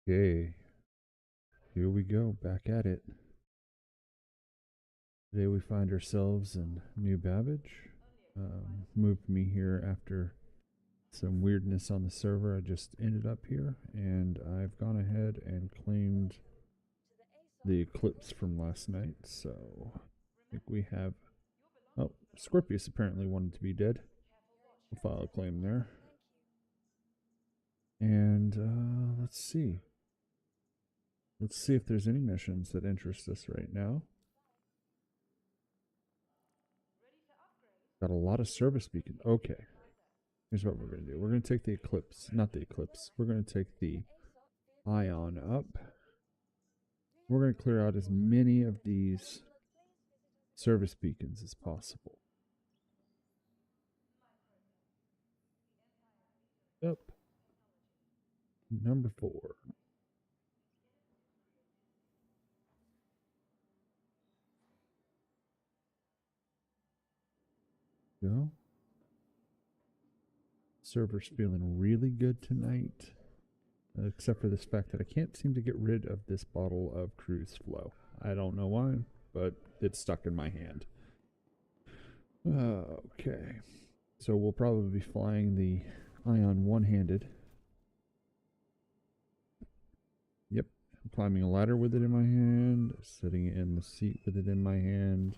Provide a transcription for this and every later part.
Okay, here we go, back at it. Today we find ourselves in New Babbage. Moved me here after some weirdness on the server. I just ended up here, and I've gone ahead and claimed the eclipse from last night. So I think we have... Oh, Scorpius apparently wanted to be dead. We'll file a claim there. And let's see. Let's see if there's any missions that interest us right now. Got a lot of service beacons. Okay. Here's what we're going to do. We're going to take the Eclipse. Not the Eclipse. We're going to take the Ion up. We're going to clear out as many of these service beacons as possible. Yep. Number 4. Go. Server's feeling really good tonight. Except for this fact that I can't seem to get rid of this bottle of cruise flow. I don't know why, but it's stuck in my hand. Okay. So we'll probably be flying the Ion one-handed. Yep. I'm climbing a ladder with it in my hand, sitting in the seat with it in my hand,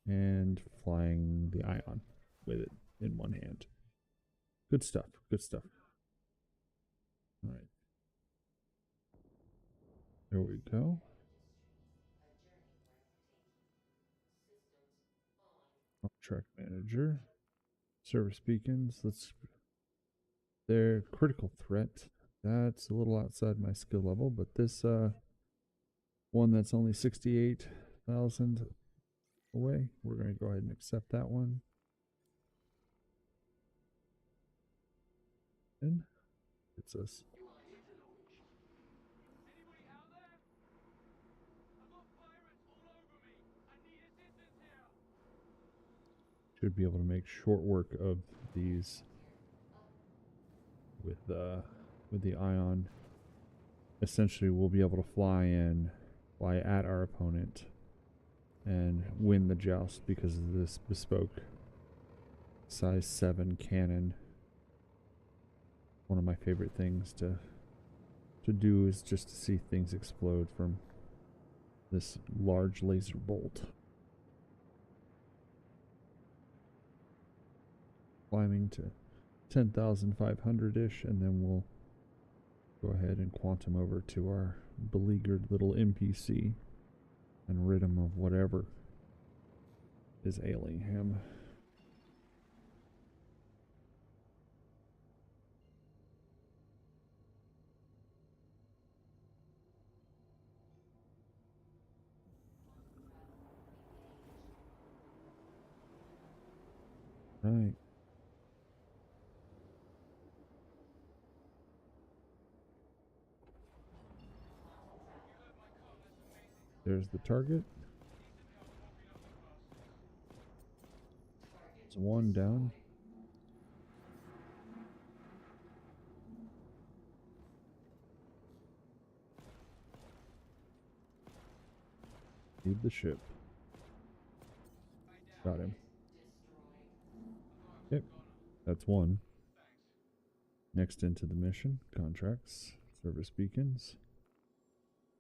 and flying the Ion with it in one hand. Good stuff. Good stuff. All right. There we go. Track manager. Service beacons. They're critical threat. That's a little outside my skill level, but this one that's only 68,000 away, we're going to go ahead and accept that one. And it's us. Should be able to make short work of these with the Ion. Essentially, we'll be able to fly at our opponent and win the joust because of this bespoke size 7 cannon. One of my favorite things to do is just to see things explode from this large laser bolt. Climbing to 10,500-ish, and then we'll go ahead and quantum over to our beleaguered little NPC and rid him of whatever is ailing him. Right. There's the target. It's one down. Leave the ship. Got him. Yep, that's one. Next into the mission, contracts, service beacons.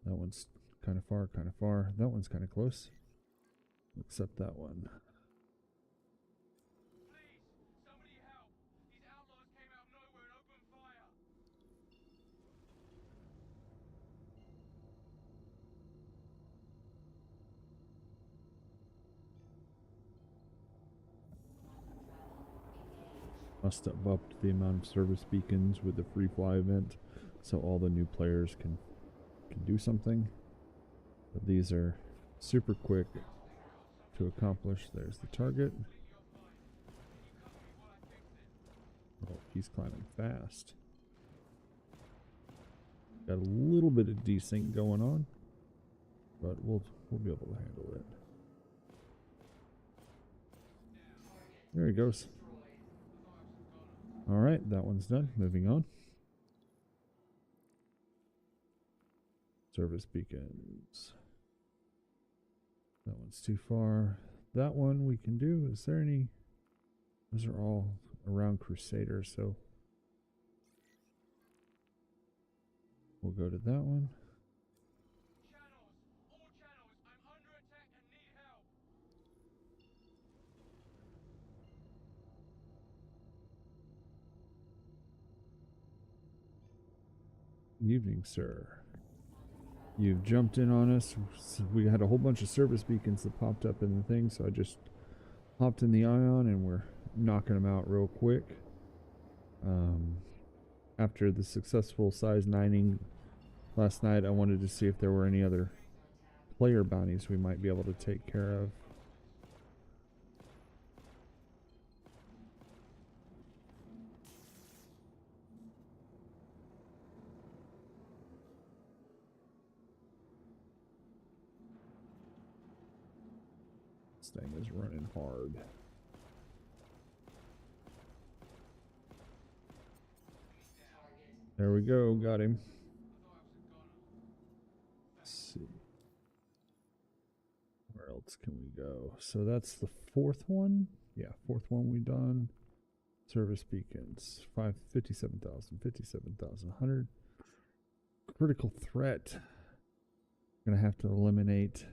That one's kind of far, kind of far. That one's kind of close. Except that one. Must have upped the amount of service beacons with the free fly event, so all the new players can do something. But these are super quick to accomplish. There's the target. Oh, he's climbing fast. Got a little bit of desync going on, but we'll be able to handle it. There he goes. All right, that one's done. Moving on. Service beacons. That one's too far. That one we can do. Is there any? Those are all around Crusader, so we'll go to that one. Evening, sir. You've jumped in on us. We had a whole bunch of service beacons that popped up in the thing, so I just hopped in the Ion and we're knocking them out real quick. After the successful size 9ing last night, I wanted to see if there were any other player bounties we might be able to take care of. This thing is running hard. There we go, got him. Let's see. Where else can we go? So that's the 4th one. Yeah, 4th one we done. Service beacons. 57,000, 57,100. Critical threat. Gonna have to eliminate,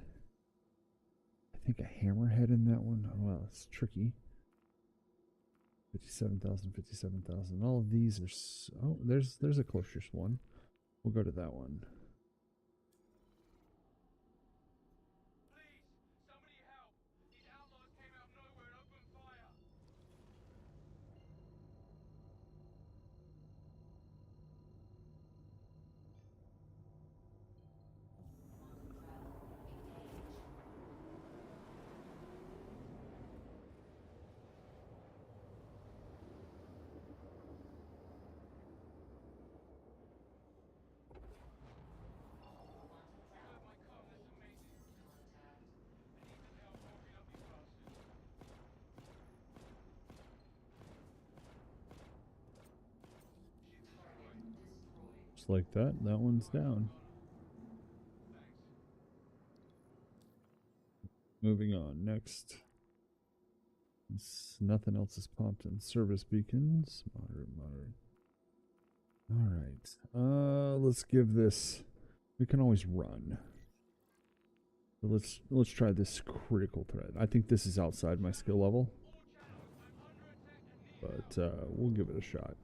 I think, a hammerhead in that one. Oh, well, it's tricky. 57,000, 57,000. All of these are oh, there's a closest one. We'll go to that one. Just like that, that one's down. Moving on, next. Nothing else has popped in. Service beacons. Moderate, moderate. Alright. Let's give this, we can always run. So let's try this critical threat. I think this is outside my skill level, but we'll give it a shot.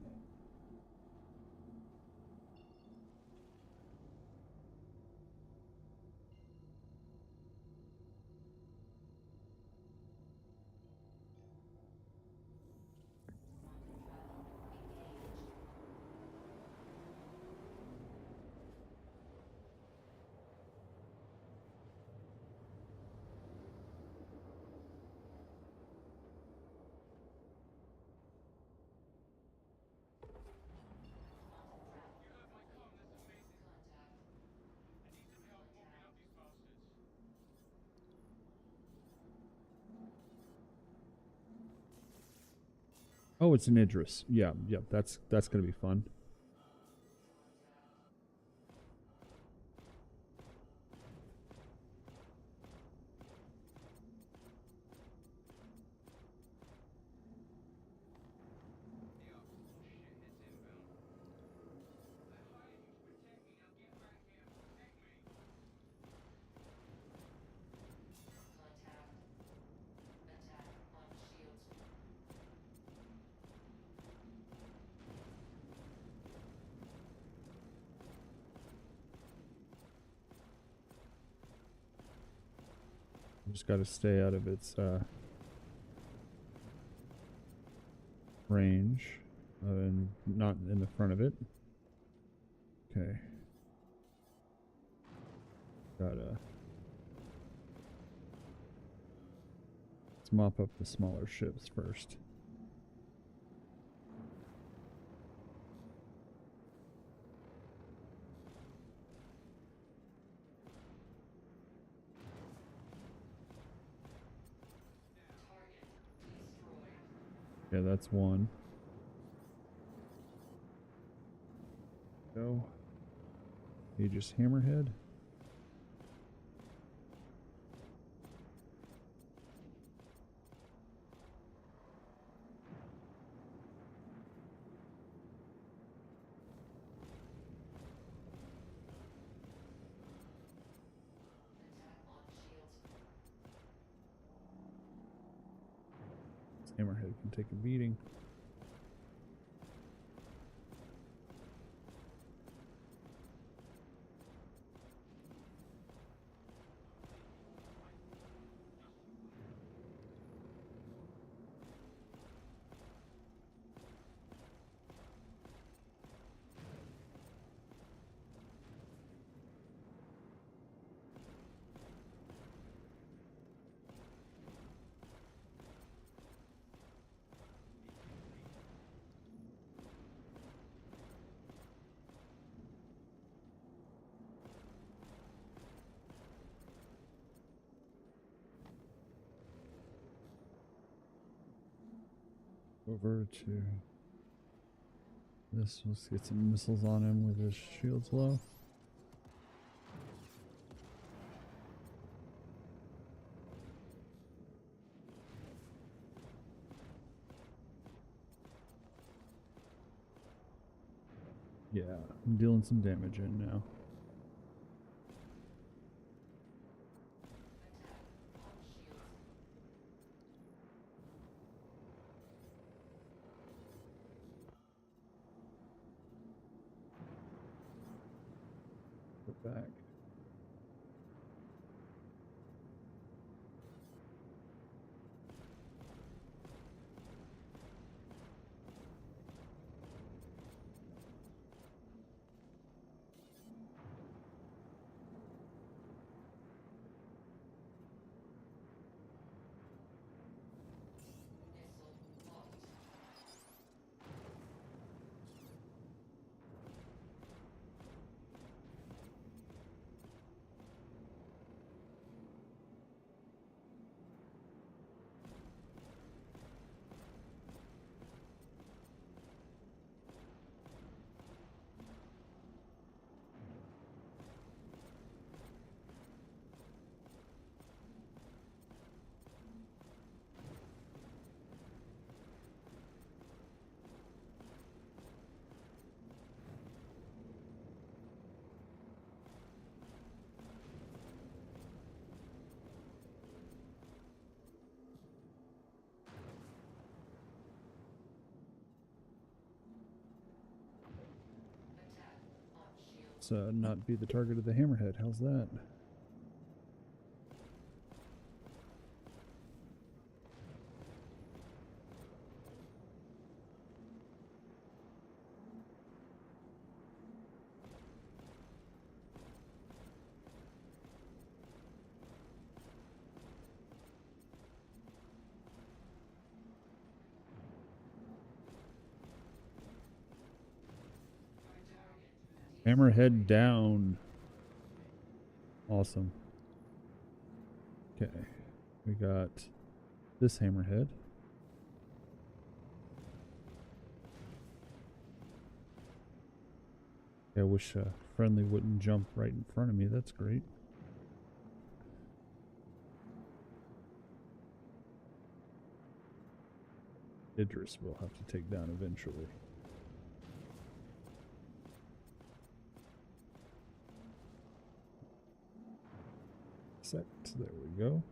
Oh, it's an Idris. Yeah, that's gonna be fun. Just got to stay out of its range and not in the front of it. Okay. Let's mop up the smaller ships first. Yeah, that's one. Go. You just hammerhead. Hammerhead can take a beating. Over to this. Let's get some missiles on him with his shields low. Yeah, I'm dealing some damage in now. Back. Not be the target of the hammerhead. How's that? Hammerhead down. Awesome. Okay. We got this hammerhead. I wish friendly wouldn't jump right in front of me. That's great. Idris will have to take down eventually. There we go.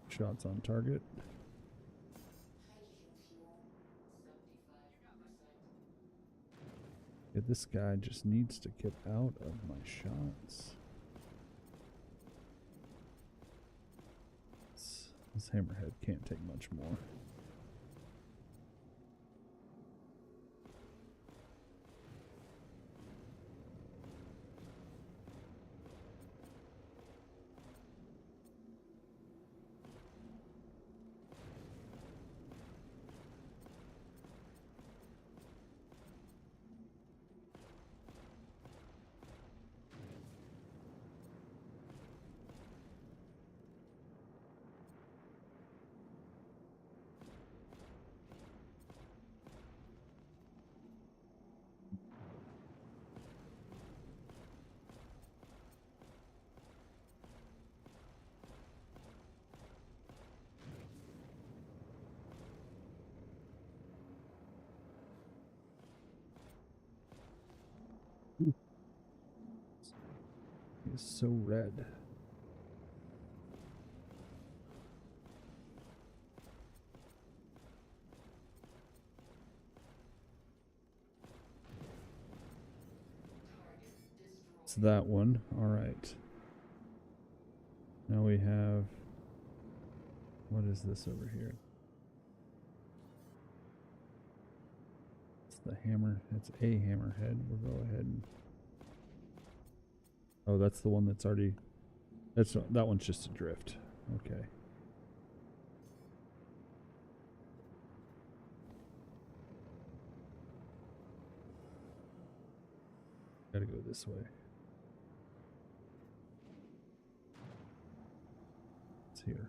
Shots on target. Yeah, this guy just needs to get out of my shots. This hammerhead can't take much more. Ooh, it's so red. It's that one. All right. Now we have, what is this over here? It's the hammer. It's a hammerhead. We'll go ahead and, oh, that's the one that's already, that one's just a drift. Okay. Gotta go this way. It's here.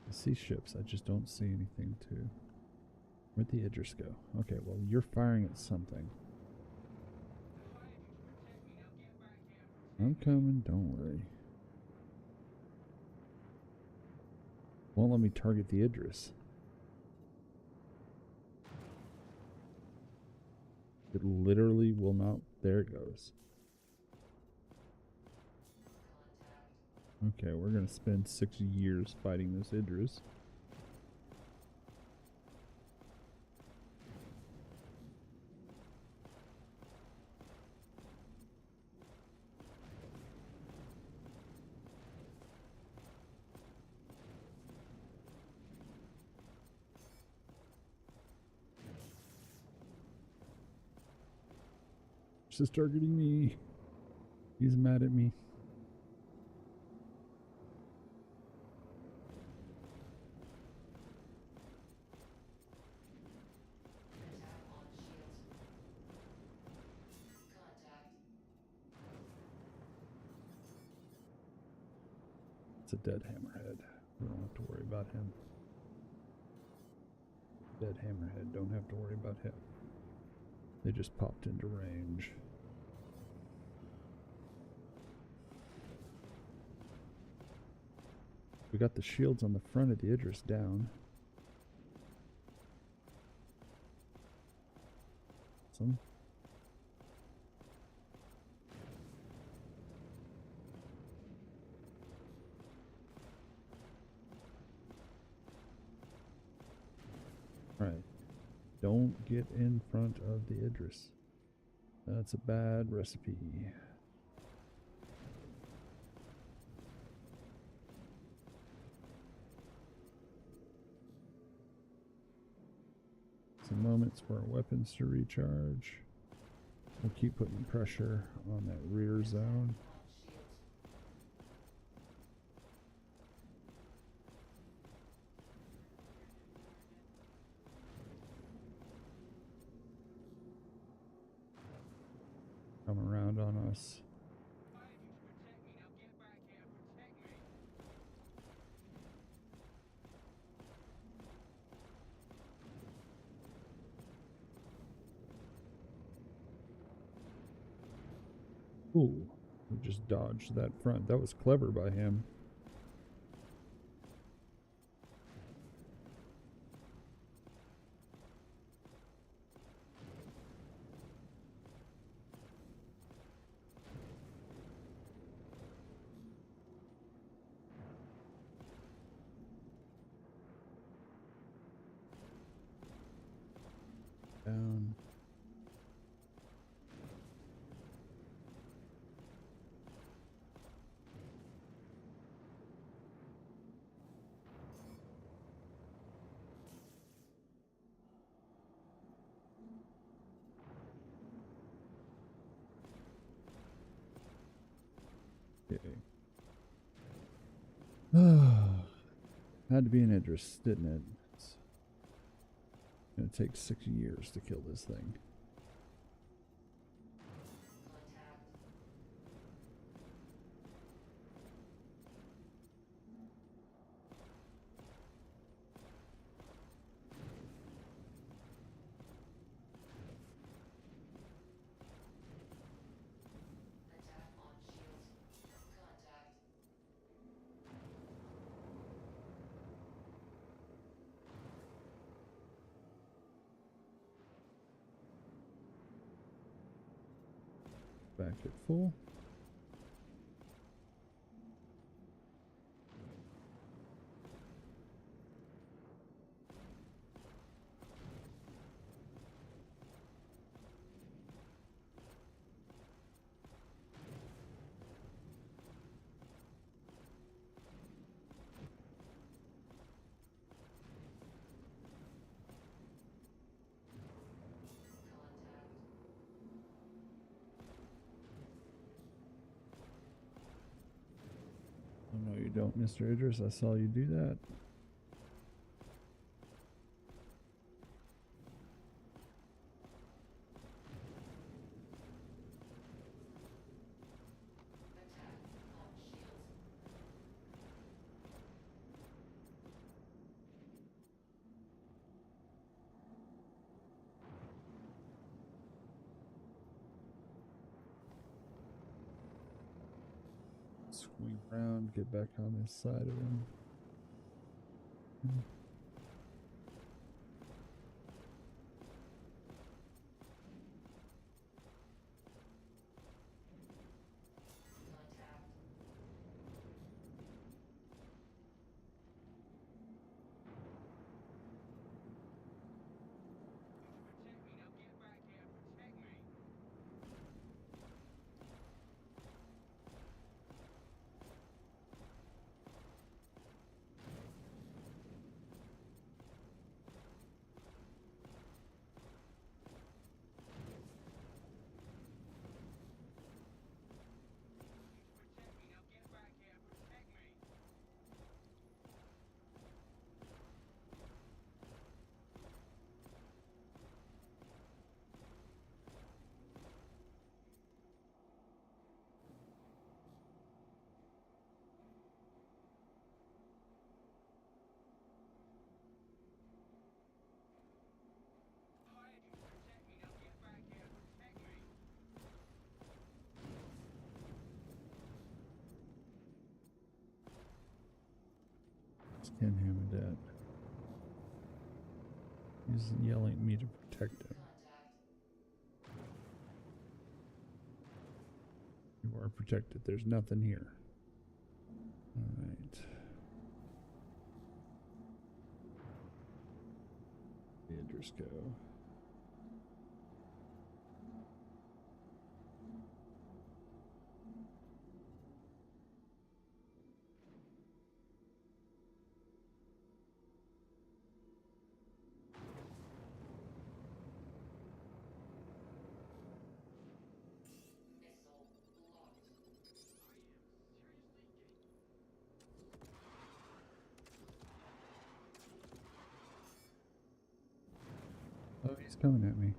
I see ships. I just don't see anything to. Where'd the Idris go? Okay, well, you're firing at something. I'm coming, don't worry. Won't let me target the Idris. It literally will not. There it goes. Okay, we're gonna spend 6 years fighting this Idris. Just targeting me. He's mad at me. It's a dead hammerhead. We don't have to worry about him. Dead hammerhead. Don't have to worry about him. They just popped into range. We got the shields on the front of the Idris down. Some. Alright. Don't get in front of the Idris. That's a bad recipe. Some moments for our weapons to recharge. We'll keep putting pressure on that rear zone. Come around on us. Ooh, we just dodged that front. That was clever by him. Down. Okay. Had to be an Idris, didn't it? It's gonna take 6 years to kill this thing. Back at full. Oh, no, you don't, Mr. Idris. I saw you do that. Swing around, get back on this side of him. Can't hammer that. He's yelling at me to protect him. You are protected. There's nothing here. Alright. Idris go. Oh, he's coming at me.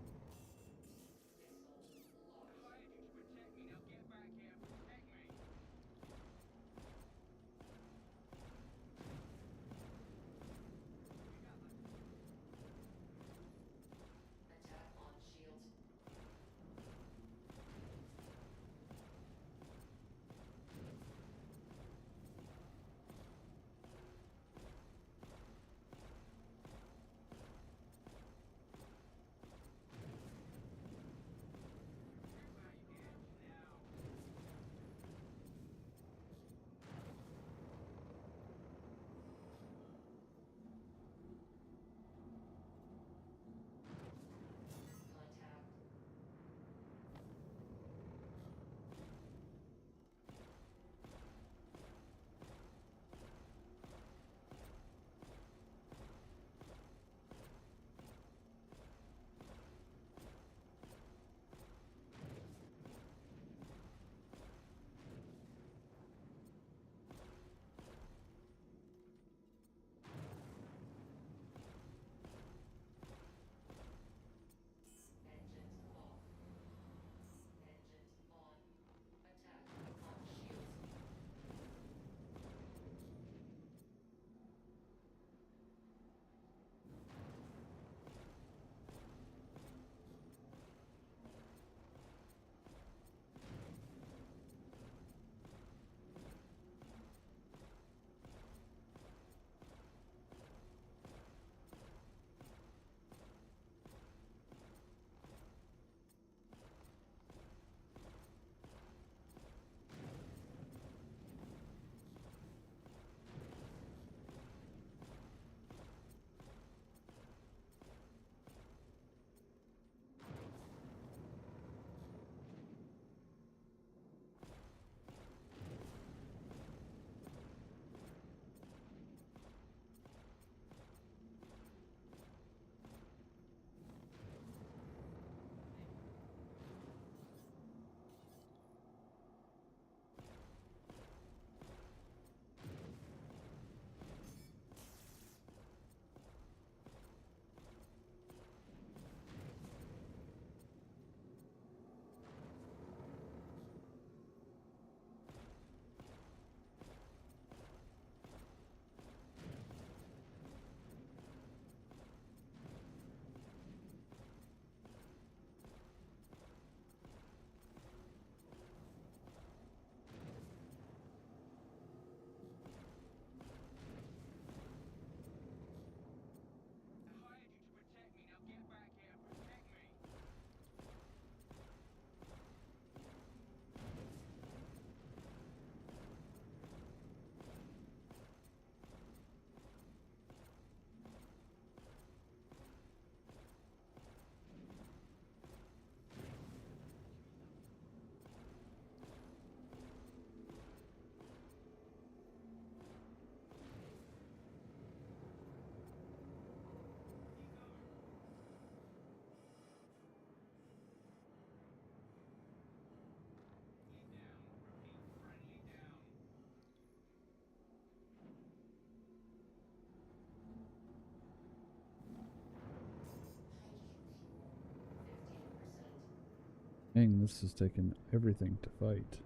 Dang, this is taking everything to fight.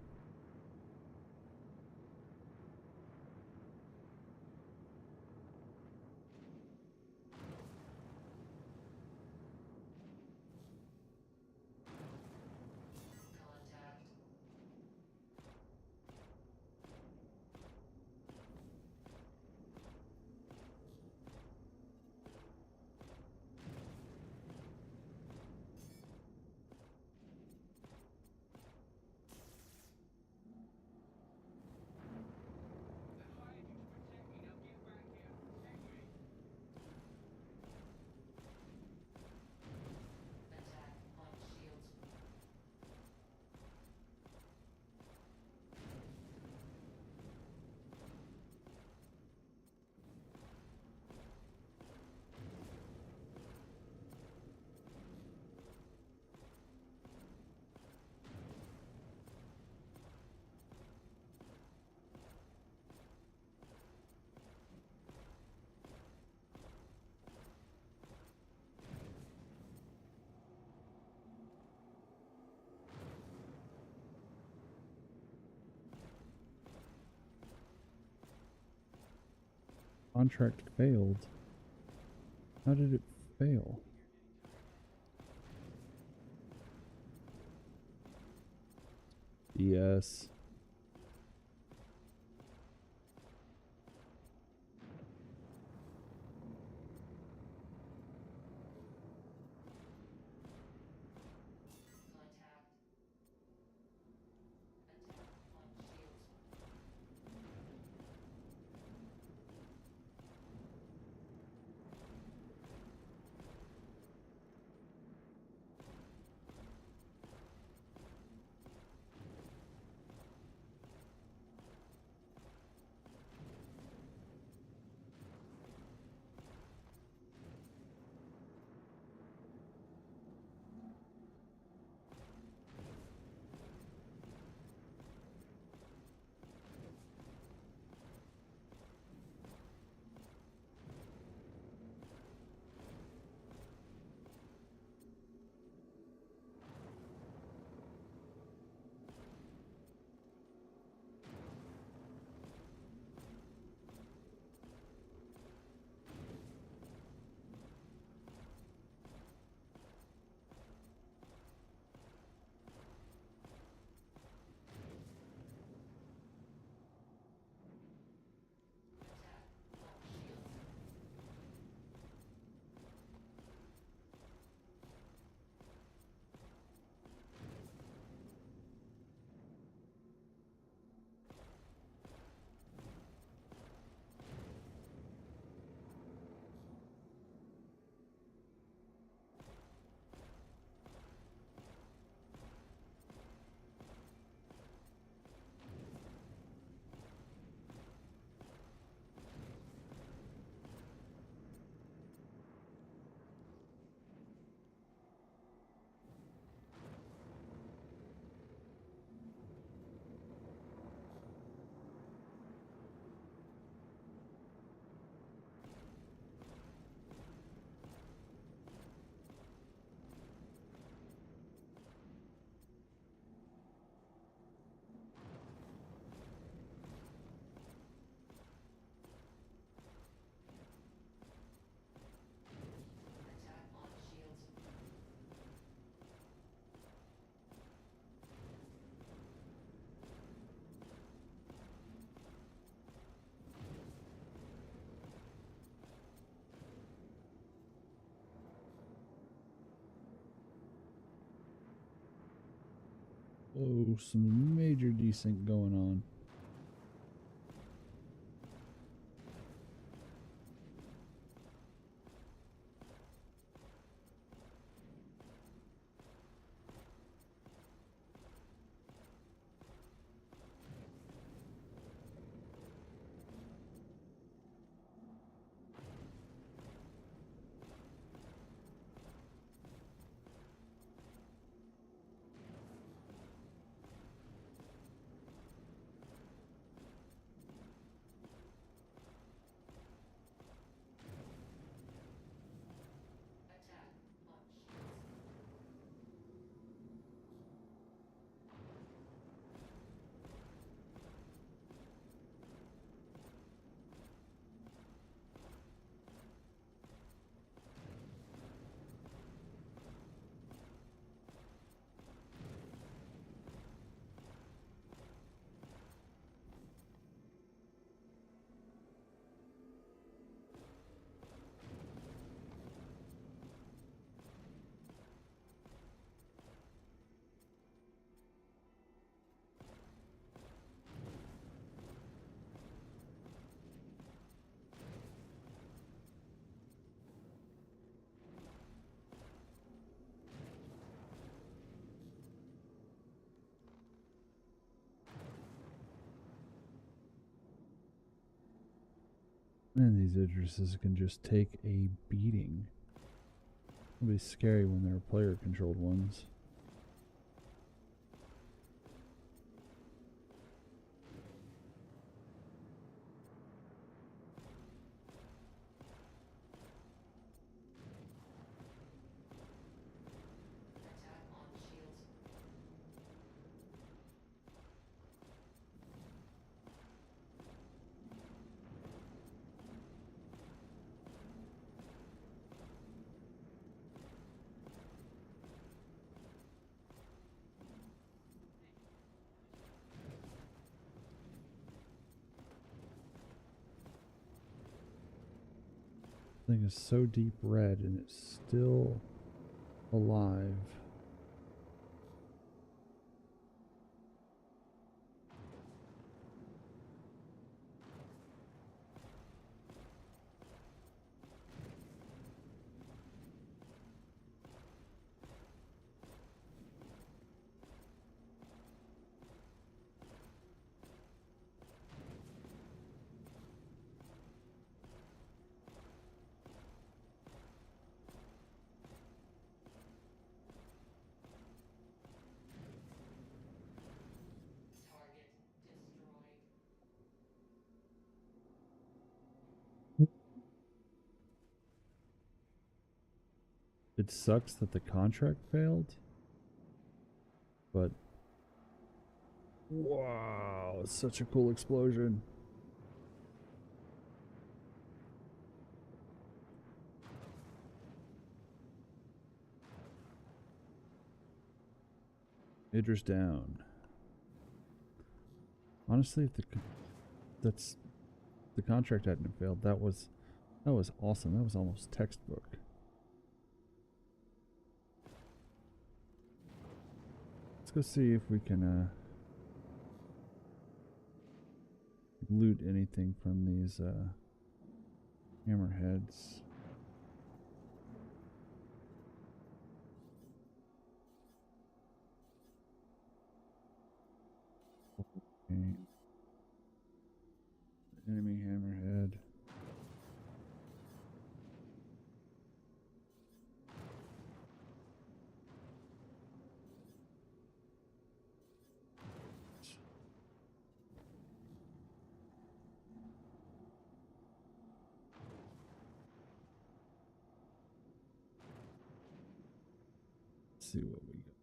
Contract failed. How did it fail? Yes. Oh, some major desync going on. And these Idrises can just take a beating. It'll be scary when they're player controlled ones. Thing is so deep red and it's still alive. It sucks that the contract failed, but wow, it's such a cool explosion. Idris down. Honestly, if the contract hadn't failed, that was awesome. That was almost textbook. Let's go see if we can loot anything from these hammerheads. Okay. Enemy hammerhead. Let's see what we got.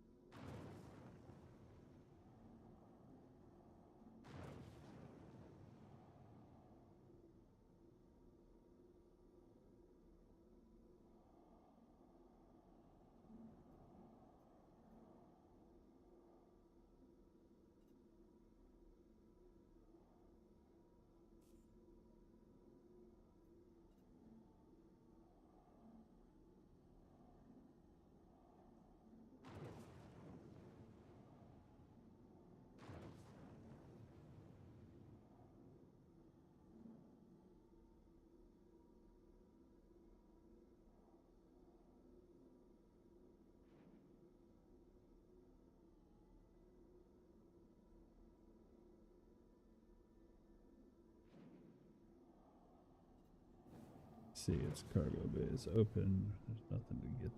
See, its cargo bay is open. There's nothing to get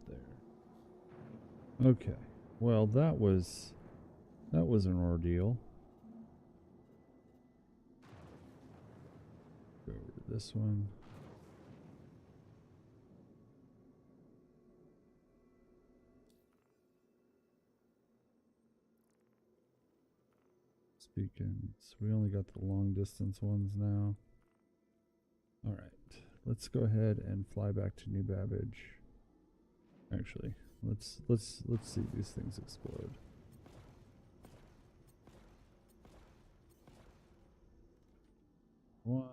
there. Okay. Well, that was an ordeal. Go over to this one. Beacons. We only got the long distance ones now. All right. Let's go ahead and fly back to New Babbage. Actually, let's see these things explode. One.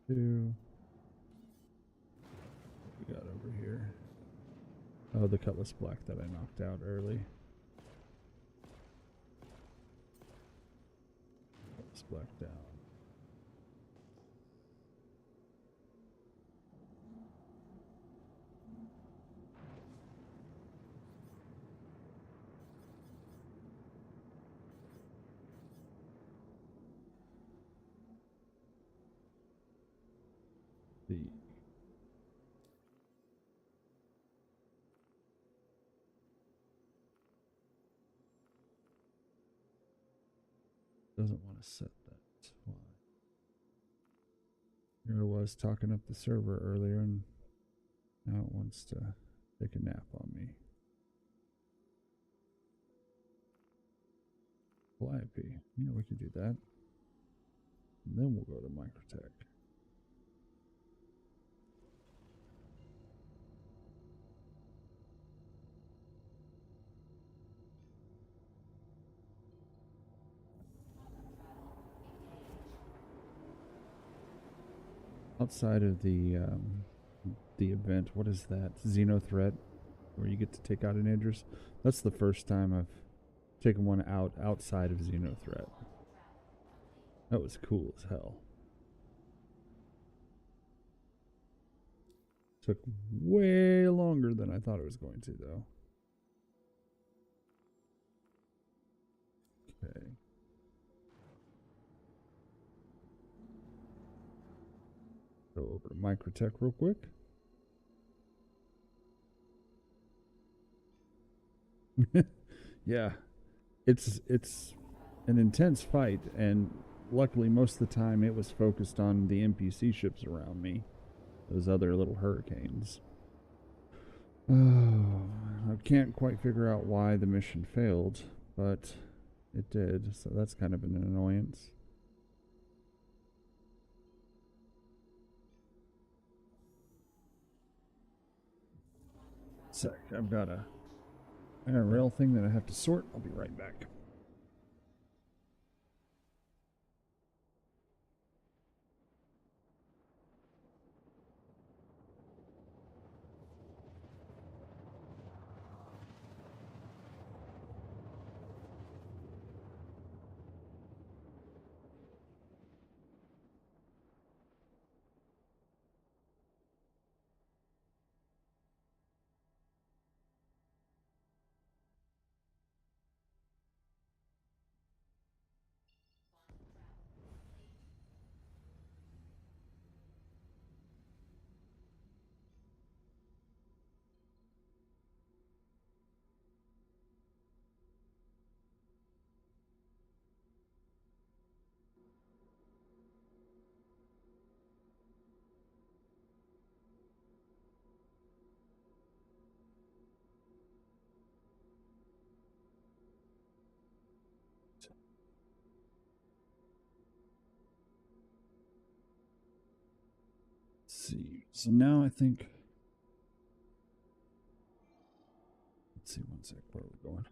Two. What we got over here? Oh, the Cutlass Black that I knocked out early. Cutlass Black down. see. Doesn't want to set that. That's why. Here I was talking up the server earlier, and now it wants to take a nap on me. IP. Yeah, we can do that. And then we'll go to Microtech. Outside of the event, what is that? Xeno Threat, where you get to take out an Idris. That's the first time I've taken one out outside of Xeno Threat. That was cool as hell. Took way longer than I thought it was going to, though. Okay. Go over to Microtech real quick. Yeah, it's an intense fight, and luckily most of the time it was focused on the NPC ships around me, those other little hurricanes. Oh, I can't quite figure out why the mission failed, but it did, so that's kind of an annoyance. Sec, I've got a rail thing that I have to sort. I'll be right back. See, so now I think, let's see, one sec, where are we going?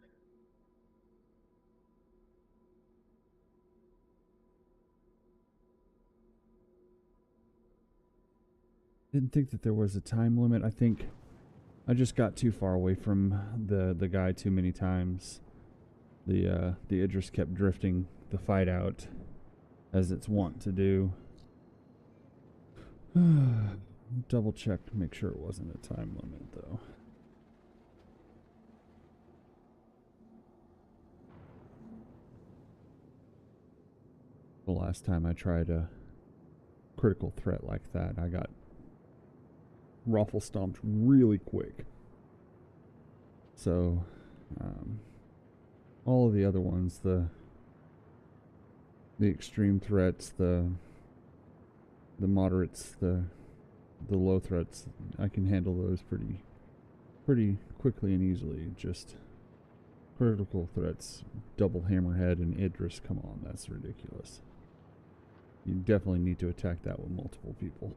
Didn't think that there was a time limit. I think I just got too far away from the guy too many times. The Idris kept drifting the fight out, as it's wont to do. Double check to make sure it wasn't a time limit, though. The last time I tried a critical threat like that, I got ruffle stomped really quick. So, all of the other ones, the extreme threats, the moderates, the low threats, I can handle those pretty quickly and easily. Just critical threats, double hammerhead and Idris, come on, that's ridiculous. You definitely need to attack that with multiple people.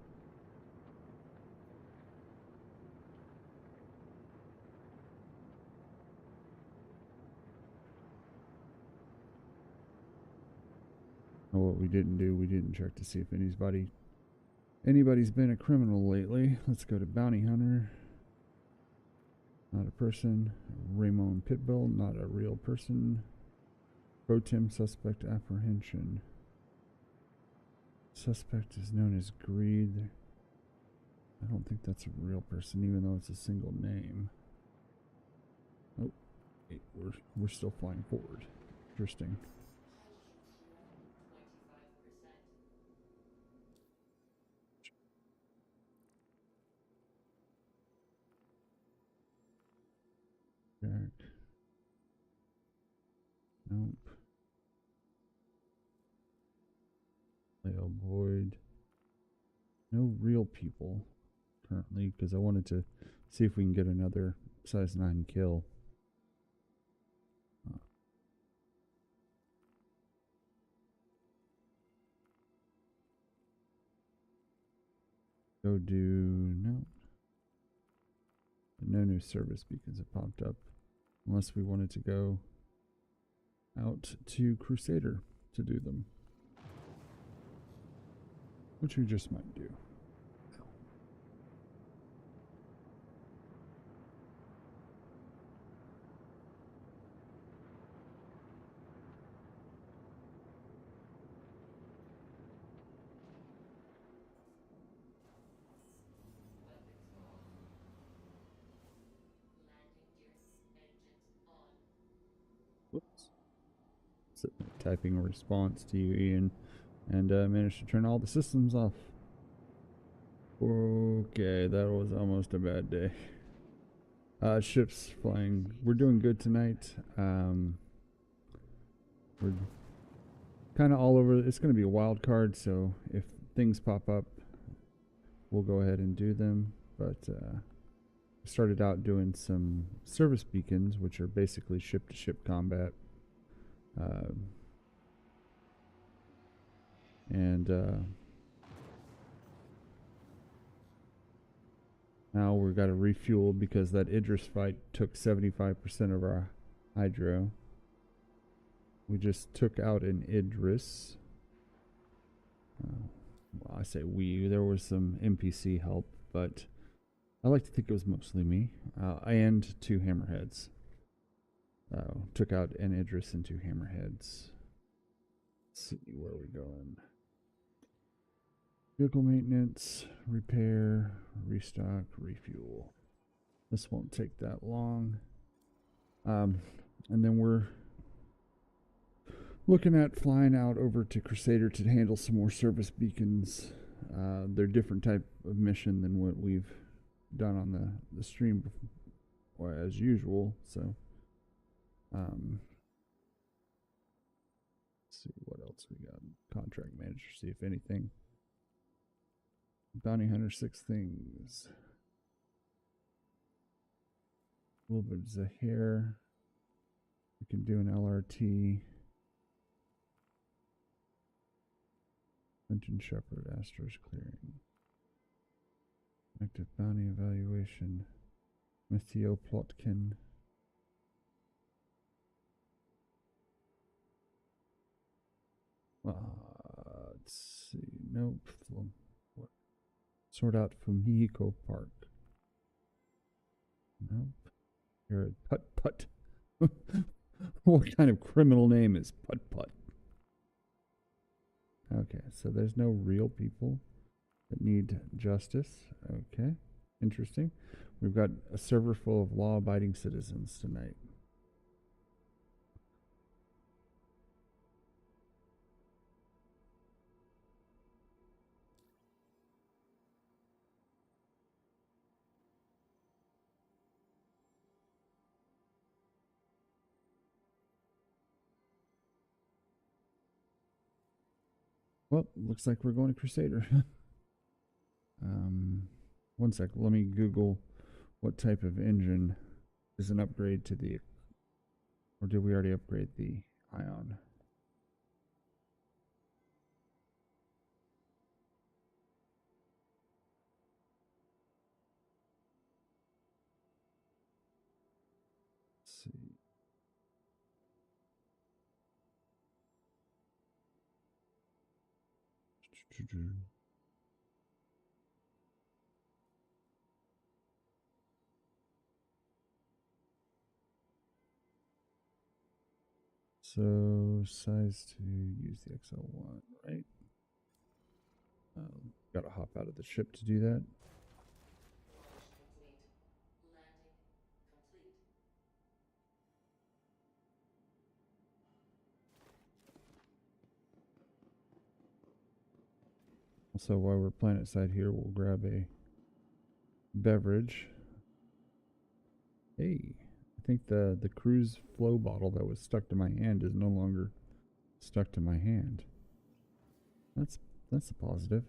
What we didn't do, we didn't check to see if anybody's been a criminal lately. Let's go to Bounty Hunter. Not a person. Ramon Pitbull, not a real person. Pro Tem suspect apprehension. Suspect is known as Greed. I don't think that's a real person, even though it's a single name. Oh, wait, we're still flying forward. Interesting. Nope. Leo Boyd. No real people currently, because I wanted to see if we can get another size 9 kill. Go do no. No new service beacons have popped up, unless we wanted to go out to Crusader to do them, which we just might do. Whoops. Typing a response to you, Ian, and managed to turn all the systems off. Okay, that was almost a bad day. Ships flying. We're doing good tonight. We're kind of all over. It's going to be a wild card, so if things pop up, we'll go ahead and do them. But started out doing some service beacons, which are basically ship-to-ship combat. Now we've got to refuel because that Idris fight took 75% of our hydro. We just took out an Idris. Well, I say we. There was some NPC help, but I like to think it was mostly me. And 2 hammerheads. Took out an Idris and 2 hammerheads. Let's see, where are we going? Vehicle maintenance, repair, restock, refuel. This won't take that long. And then we're looking at flying out over to Crusader to handle some more service beacons. They're different type of mission than what we've done on the stream before, as usual. So, let's see what else we got. Contract manager, see if anything. Bounty hunter, 6 things. A little bit of Zahir. We can do an LRT. Dungeon Shepherd, Astro's clearing. Active bounty evaluation. Mithio Plotkin. Let's see. Nope. Sort out Fumihiko Park. Nope. You're a Put Put. What kind of criminal name is Put Put? Okay, so there's no real people that need justice. Okay, interesting. We've got a server full of law-abiding citizens tonight. Well, looks like we're going to Crusader. One sec. Let me Google what type of engine is an upgrade to the... Or did we already upgrade the Ion? Let's see. So size to use the XL1, right? Got to hop out of the ship to do that. Also, while we're planet side here, we'll grab a beverage. Hey, I think the cruise flow bottle that was stuck to my hand is no longer stuck to my hand. That's a positive.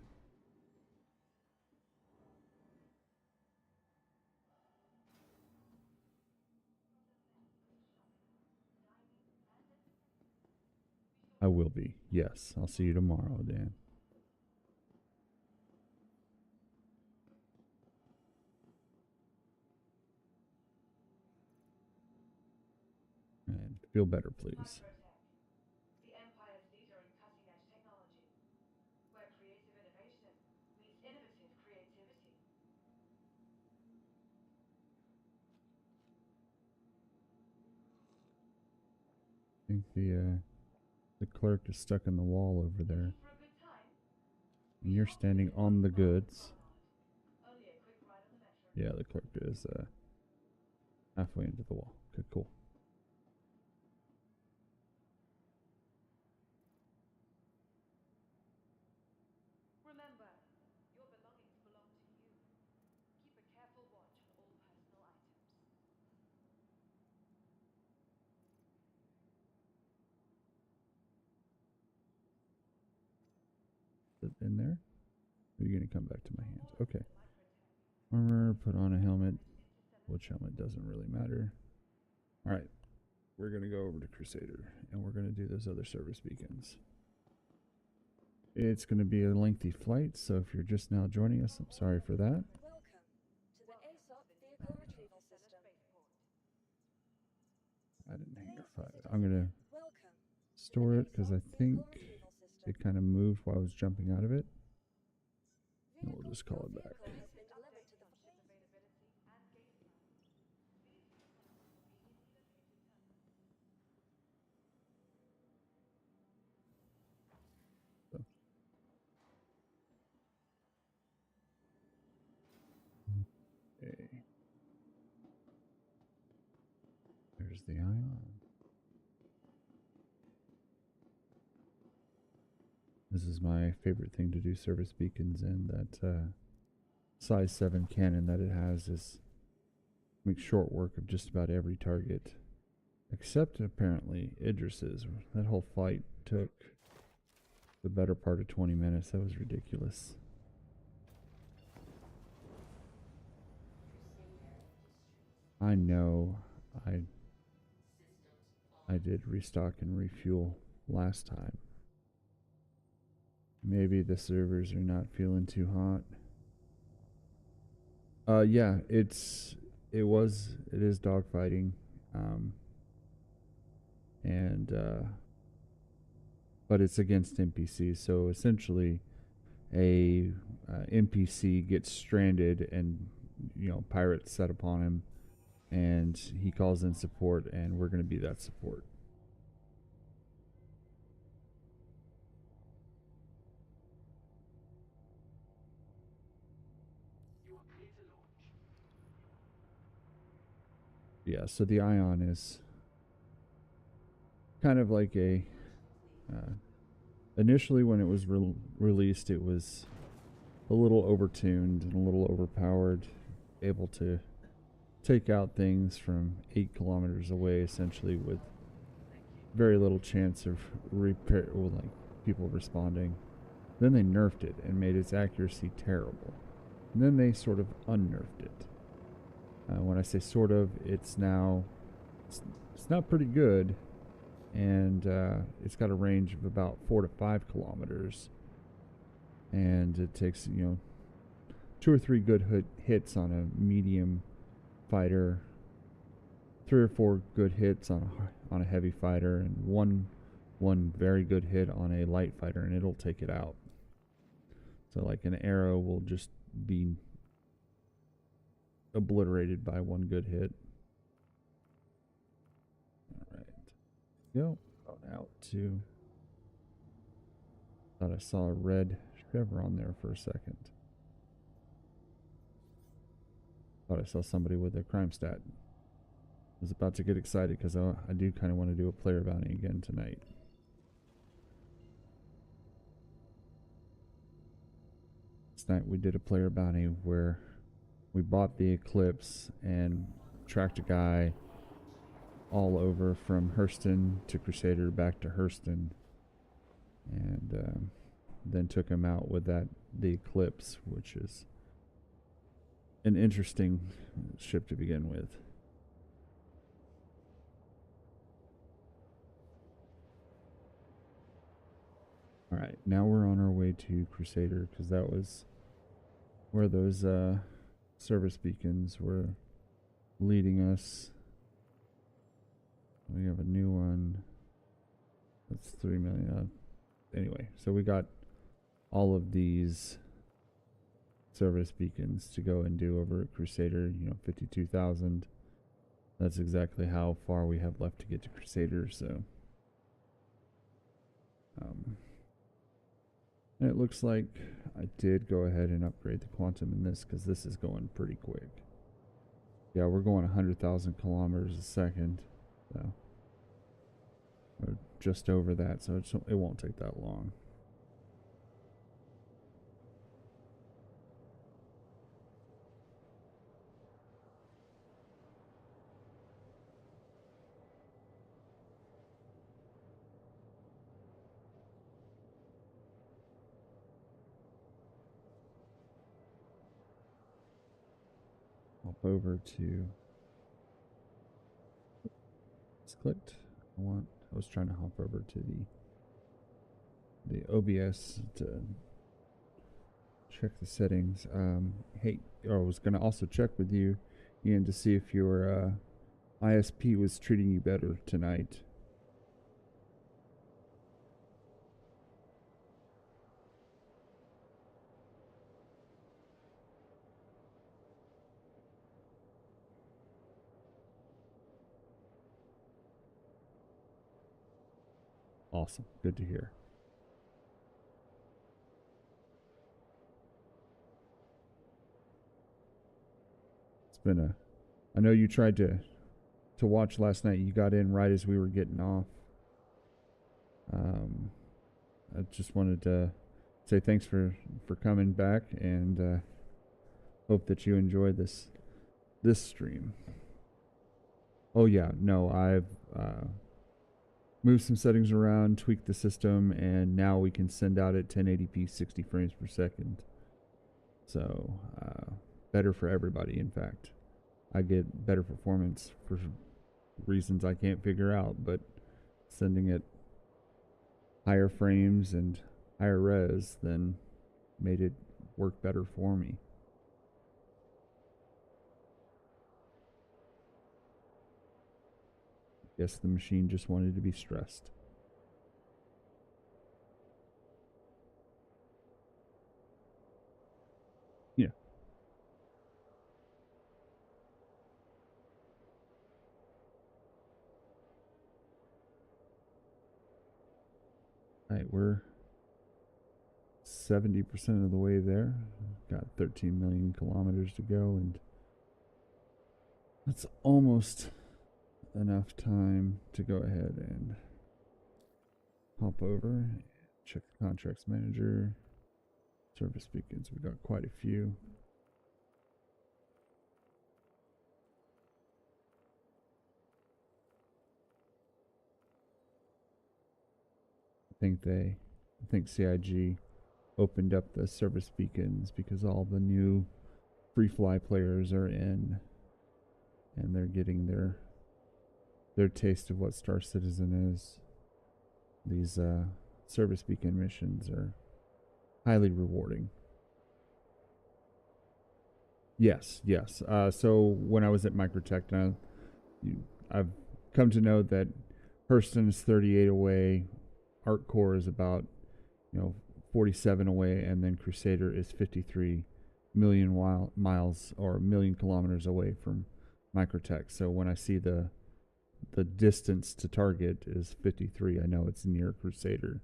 I will be. Yes, I'll see you tomorrow, Dan. And feel better, please. The Empire's leader in cutting-edge technology, where creative innovation meets innovative creativity. I think the clerk is stuck in the wall over there. For a good time? And you're standing on the goods. Only a quick ride on the metro. Yeah, the clerk is halfway into the wall. Okay, cool. Remember, your belongings belong to you. Keep a careful watch on all personal items. Is it in there? Or are you going to come back to my hands? Okay. Armor, put on a helmet. Which helmet doesn't really matter. Alright. We're going to go over to Crusader. And we're going to do those other service beacons. It's going to be a lengthy flight, so if you're just now joining us, I'm sorry for that. Welcome to the ASOC vehicle retrieval system. I didn't hang your file. I'm going to Welcome. store it because I think it kind of moved while I was jumping out of it. And we'll just call it back. Has been delivered to the fleet. Okay. There's the ion. This is my favorite thing to do service beacons in. That size 7 cannon that it has is makes short work of just about every target. Except apparently Idris's. That whole fight took the better part of 20 minutes. That was ridiculous. I know I did restock and refuel last time. Maybe the servers are not feeling too hot. Yeah, it is dogfighting. But it's against NPCs, so essentially a NPC gets stranded and pirates set upon him, and he calls in support, and we're going to be that support. Yeah, so the Ion is kind of like a initially when it was released, it was a little overtuned and a little overpowered, able to take out things from 8 kilometers away essentially with very little chance of repair, or like people responding. Then they nerfed it and made its accuracy terrible. And then they sort of unnerfed it. When I say sort of, it's now pretty good, and it's got a range of about 4 to 5 kilometers, and it takes 2 or 3 good hits on a medium fighter, 3 or 4 good hits on a heavy fighter, and one very good hit on a light fighter, and it'll take it out. So like an arrow will just be obliterated by one good hit. Alright. Go out to. Thought I saw a red chevron there for a second. Thought I saw somebody with a crime stat. I was about to get excited because I do kind of want to do a player bounty again tonight. Last night we did a player bounty where we bought the Eclipse and tracked a guy all over from Hurston to Crusader back to Hurston, and then took him out with the Eclipse, which is an interesting ship to begin with. All right, now we're on our way to Crusader, because that was where those service beacons were leading us. We have a new one. That's 3 million. Anyway, so we got all of these service beacons to go and do over at Crusader, 52,000. That's exactly how far we have left to get to Crusader, so and it looks like I did go ahead and upgrade the quantum in this, because this is going pretty quick. Yeah, we're going 100,000 kilometers a second, so or just over that, so it won't take that long. Hop over to, it's clicked. I was trying to hop over to the OBS to check the settings. Hey, I was gonna also check with you, Ian, to see if your ISP was treating you better tonight. Awesome. Good to hear. It's been I know you tried to watch last night. You got in right as we were getting off. I just wanted to say thanks for coming back, and hope that you enjoyed this stream. Oh yeah, no, I've moved some settings around, tweaked the system, and now we can send out at 1080p 60 frames per second. So better for everybody. In fact, I get better performance for reasons I can't figure out, but sending it higher frames and higher res then made it work better for me. Guess the machine just wanted to be stressed. Yeah. All right, we're 70% of the way there. Got 13 million kilometers to go, and that's almost enough time to go ahead and hop over, check the contracts manager, service beacons. We got quite a few. I think CIG opened up the service beacons because all the new free fly players are in, and they're getting their taste of what Star Citizen is. These service beacon missions are highly rewarding. Yes. So when I was at Microtech, I've come to know that Hurston is 38 away, Artcore is about 47 away, and then Crusader is 53 million miles or million kilometers away from Microtech. So when I see the distance to target is 53, I know it's near Crusader.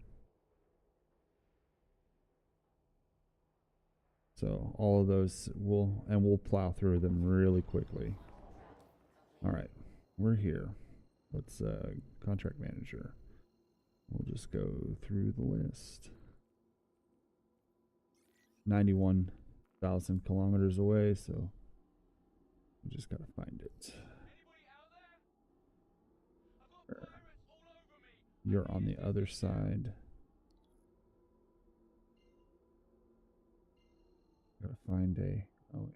So all of those we'll plow through them really quickly. All right, we're here. Let's contract manager. We'll just go through the list. 91,000 kilometers away, so we just gotta find it. You're on the other side. Gotta find a... Oh,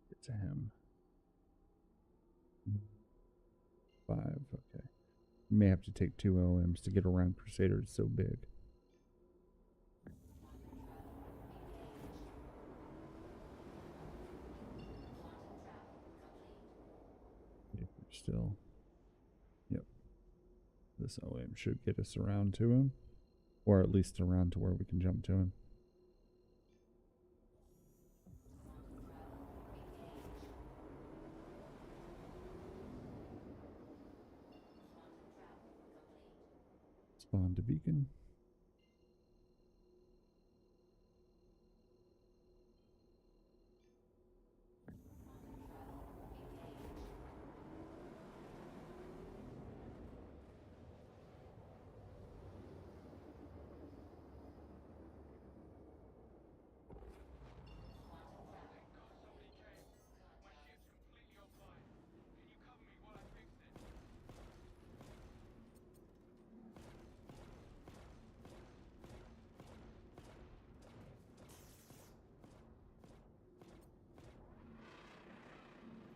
get to him. 5, okay. You may have to take 2 OMs to get around Crusader. It's so big. If we're still... Yep. This OM should get us around to him. Or at least around to where we can jump to him. Spawn to beacon.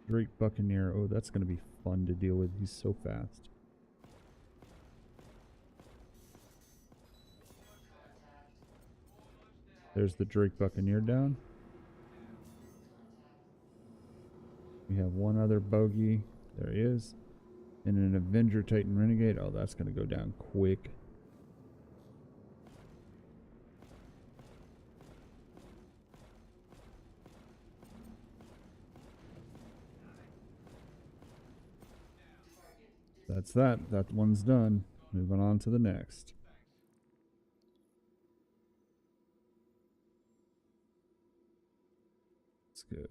Drake Buccaneer. Oh, that's going to be fun to deal with. He's so fast. There's the Drake Buccaneer down. We have one other bogey. There he is. And an Avenger Titan Renegade. Oh, that's going to go down quick. That's that. That one's done. Moving on to the next. Let's go.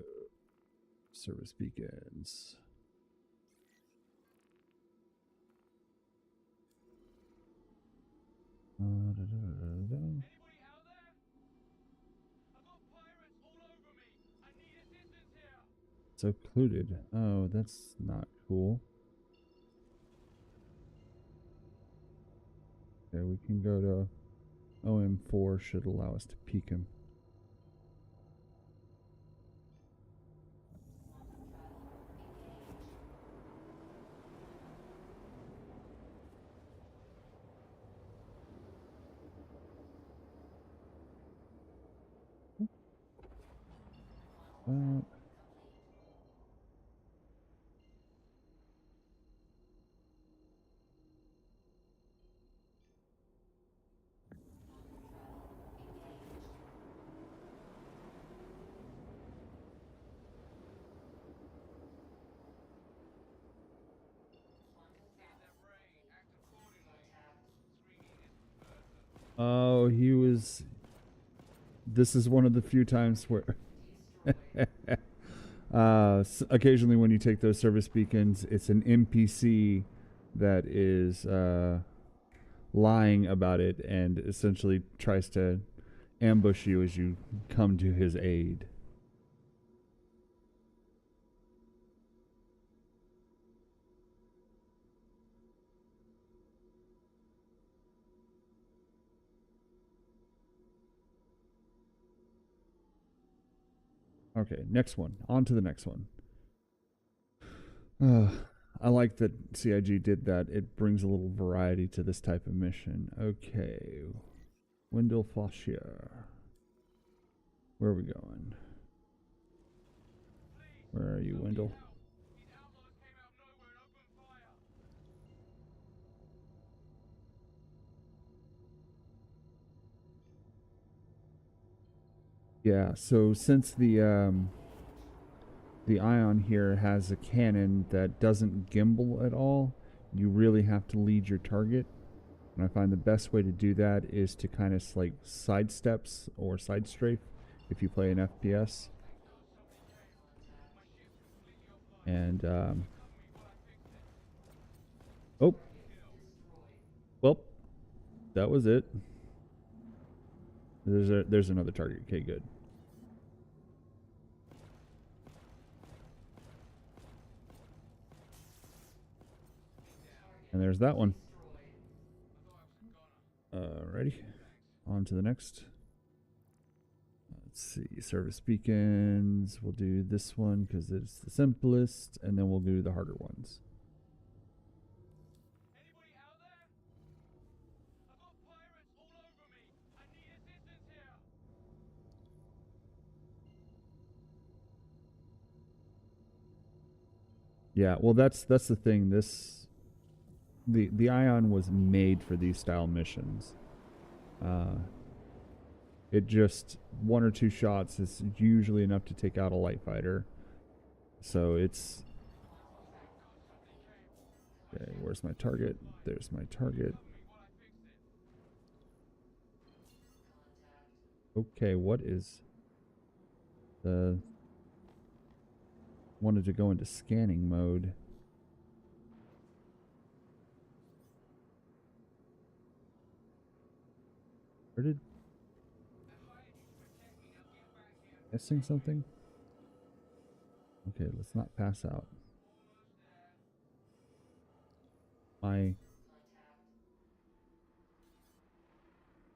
Service beacons. So occluded. Oh, that's not cool. Okay, we can go to OM4, should allow us to peek him. Oh, he was... This is one of the few times where... occasionally when you take those service beacons, it's an NPC that is lying about it and essentially tries to ambush you as you come to his aid. Okay, next one. On to the next one. I like that CIG did that. It brings a little variety to this type of mission. Okay. Wendell Foshier. Where are we going? Where are you, Wendell? Yeah, so since the Ion here has a cannon that doesn't gimbal at all, you really have to lead your target. And I find the best way to do that is to kind of like sidesteps or side strafe if you play an FPS. And oh, well, that was it. There's another target. Okay, good. And there's that one. Alrighty, on to the next. Let's see, service beacons. We'll do this one because it's the simplest, and then we'll do the harder ones. Anybody out there? I've got pirates all over me. I need assistance here. Yeah, well, that's the thing. The Ion was made for these style missions. It just 1 or 2 shots is usually enough to take out a light fighter. So it's okay. Where's my target? There's my target. Okay, what is the wanted to go into scanning mode? Where did missing something? Okay, let's not pass out. There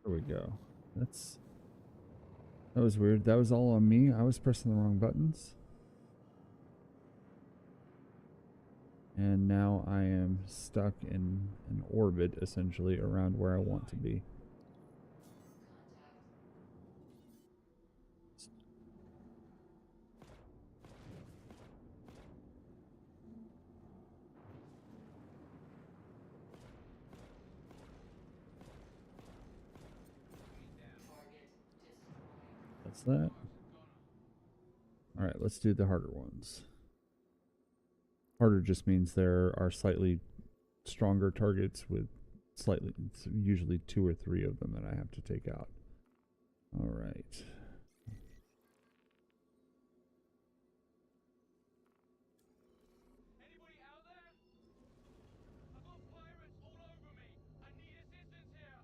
we go. That was weird. That was all on me. I was pressing the wrong buttons. And now I am stuck in an orbit, essentially, around where I want to be. That's that. Alright, let's do the harder ones. Harder just means there are slightly stronger targets with usually 2 or 3 of them that I have to take out. Alright. Anybody out there? I've got pirates all over me. I need assistance here.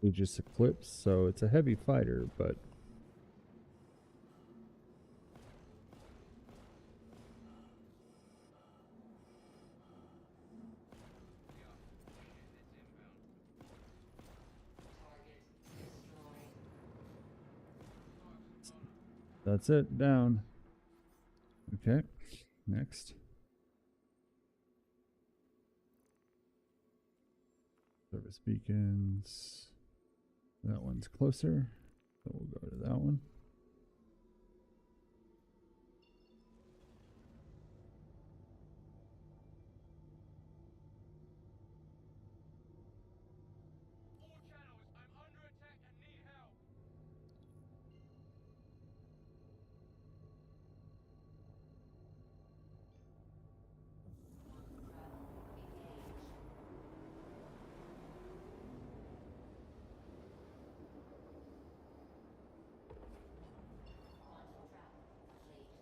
We just Eclipse, so it's a heavy fighter, but that's it, down. Okay, next. Service beacons. That one's closer, so we'll go to that one. All channels, I'm under attack and need help.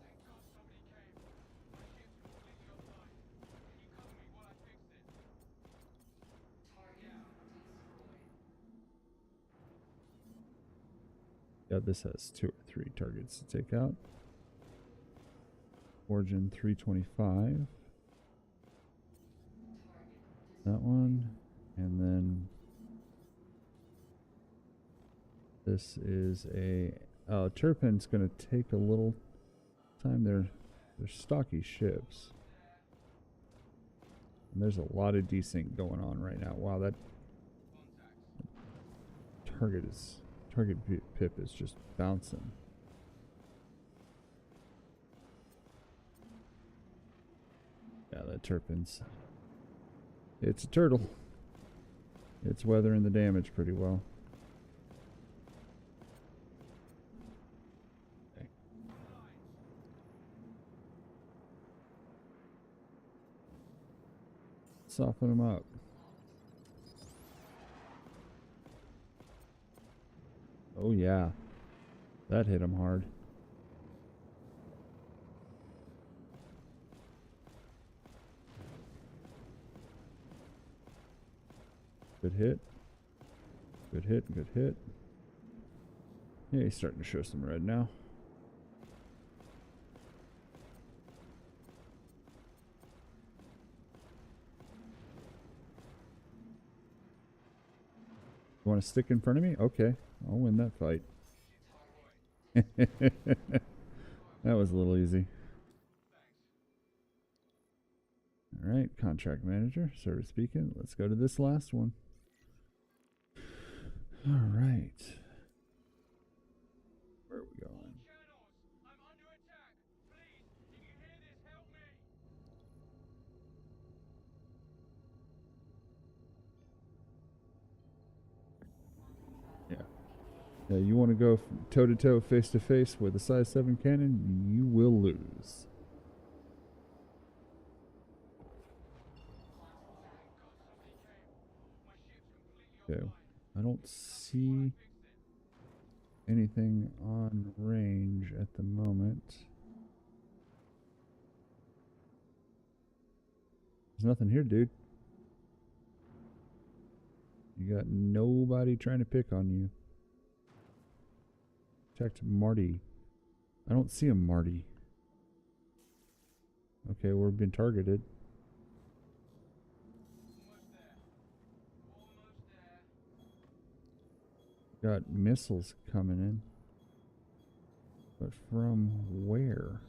Thank God somebody came. My ship's completely offline. Can you cover me while I fix it? Yeah, this has 2 or 3 targets to take out. Origin 325. That one. And then this is a Turpin's gonna take a little time. They're stocky ships. And there's a lot of desync going on right now. Wow, that target pip is just bouncing. Yeah, that Turpin's. It's a turtle. It's weathering the damage pretty well. Okay. Soften them up. Oh yeah, that hit him hard. Good hit. Good hit, good hit. Yeah, he's starting to show some red now. You want to stick in front of me? Okay, I'll win that fight. That was a little easy. Alright, contract manager, started speaking. Let's go to this last one. Alright. Where are we going? I'm under attack. Please, if you hear this, help me. Yeah. Yeah, you want to go toe to toe, face to face with a size 7 cannon, you will lose. Okay, I don't see anything on range at the moment. There's nothing here, dude. You got nobody trying to pick on you. Protect Marty. I don't see a Marty. Okay, we're being targeted. Got missiles coming in. But from where?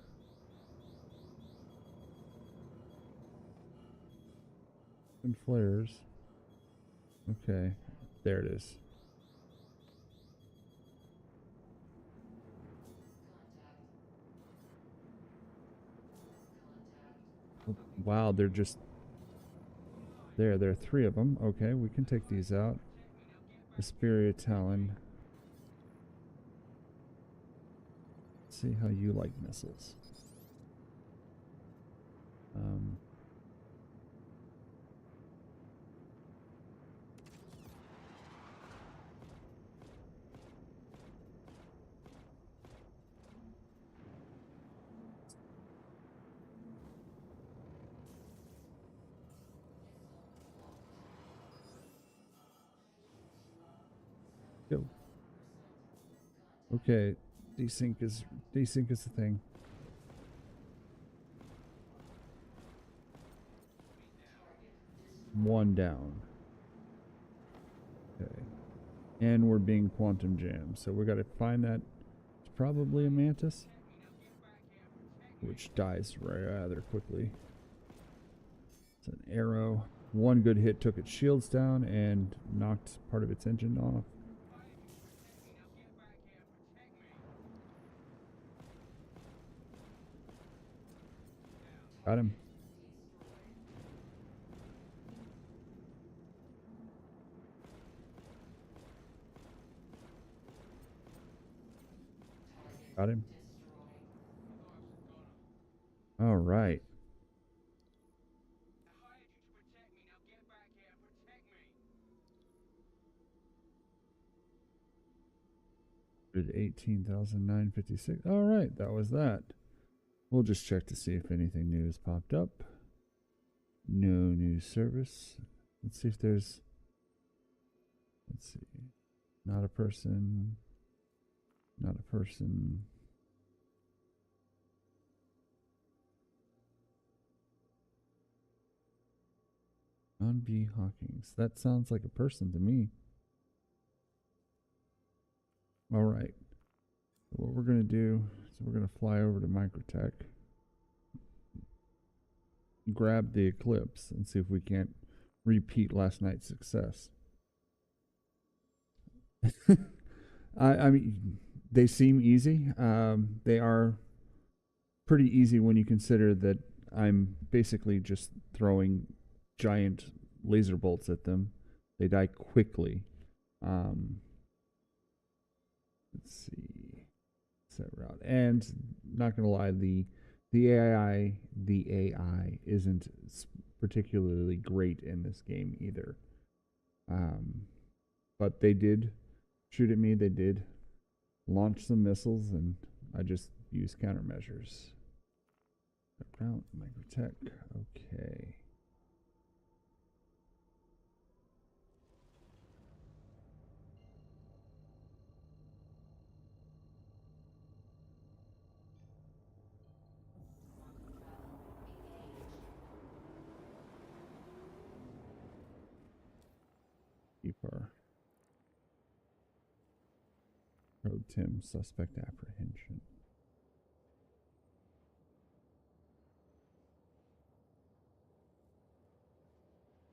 And flares. Okay, there it is. Oh, wow, they're just there. There are 3 of them. Okay, we can take these out. Asperia Talon. Let's see how you like missiles. Go. Okay, desync is the thing. One down. Okay. And we're being quantum jammed, so we gotta find that. It's probably a mantis, which dies rather quickly. It's an arrow. One good hit took its shields down and knocked part of its engine off. Got him. Got him. All right. Did 18,956. All right, that was that. We'll just check to see if anything new has popped up. No new service. Let's see if there's. Let's see. Not a person. Not a person. John B. Hawkins. That sounds like a person to me. All right. What we're going to do is we're going to fly over to Microtech, grab the Eclipse, and see if we can't repeat last night's success. I mean, they seem easy. They are pretty easy when you consider that I'm basically just throwing giant laser bolts at them. They die quickly. Let's see, set route, and not gonna lie, the AI isn't particularly great in this game either. But they did shoot at me. They did launch some missiles, and I just used countermeasures. Background, Microtech. Okay. Keep our Pro Tim suspect apprehension.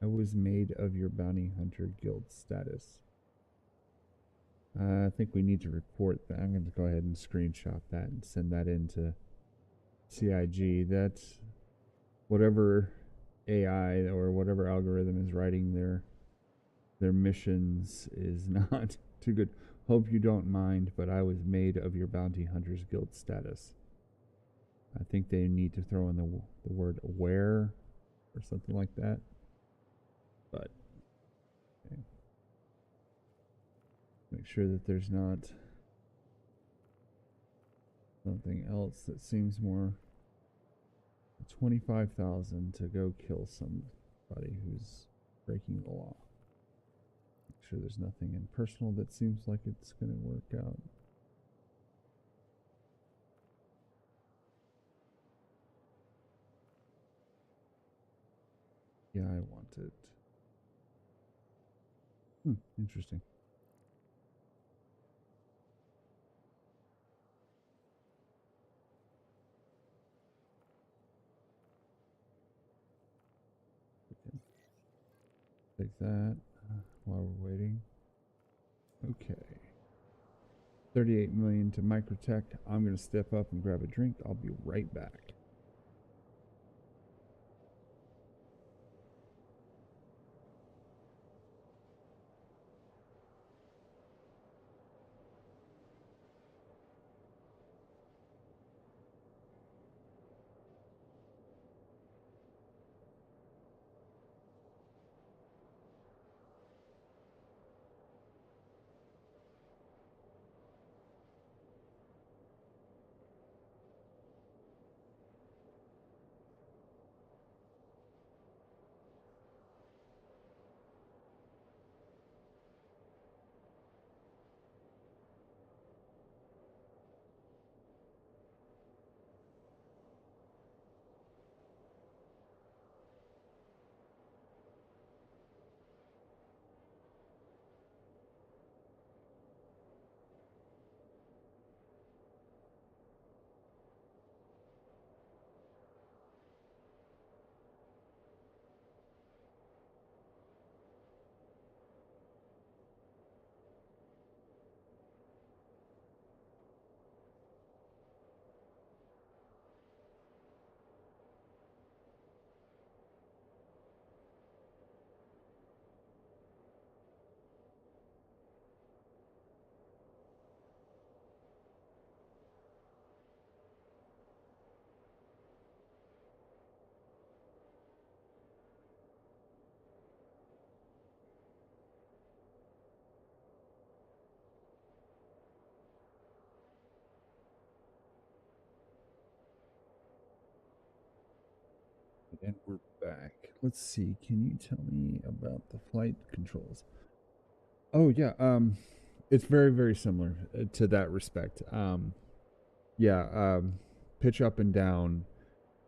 I was made of your bounty hunter guild status. I think we need to report that. I'm going to go ahead and screenshot that and send that into CIG. That's whatever AI or whatever algorithm is writing their missions is not too good. Hope you don't mind, but I was made of your bounty hunters guild status. I think they need to throw in the word aware or something like that. But okay. Make sure that there's not something else that seems more. 25,000 to go kill somebody who's breaking the law. Make sure there's nothing impersonal that seems like it's going to work out. Yeah, I want it. Interesting. Okay. Take that while we're waiting. Okay. 38 million to Microtech. I'm going to step up and grab a drink. I'll be right back. And we're back. Let's see. Can you tell me about the flight controls? Oh yeah. It's very, very similar to that respect. Pitch up and down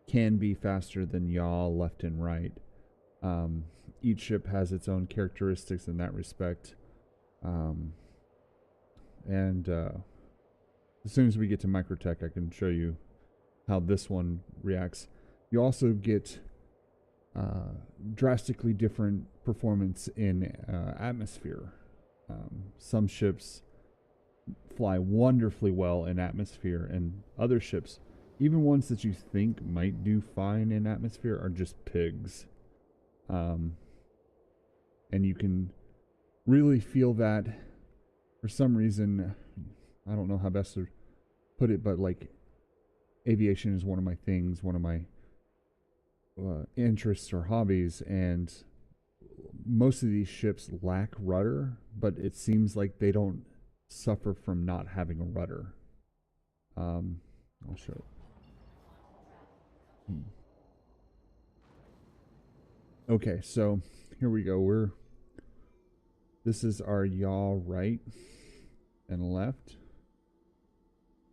can be faster than yaw left and right. Each ship has its own characteristics in that respect. As soon as we get to Microtech, I can show you how this one reacts. You also get drastically different performance in atmosphere. Some ships fly wonderfully well in atmosphere, and other ships, even ones that you think might do fine in atmosphere, are just pigs. And you can really feel that for some reason. I don't know how best to put it, but like aviation is one of my things, one of my interests or hobbies, and most of these ships lack rudder, but it seems like they don't suffer from not having a rudder. I'll show it. Okay, so here we go. This is our yaw right and left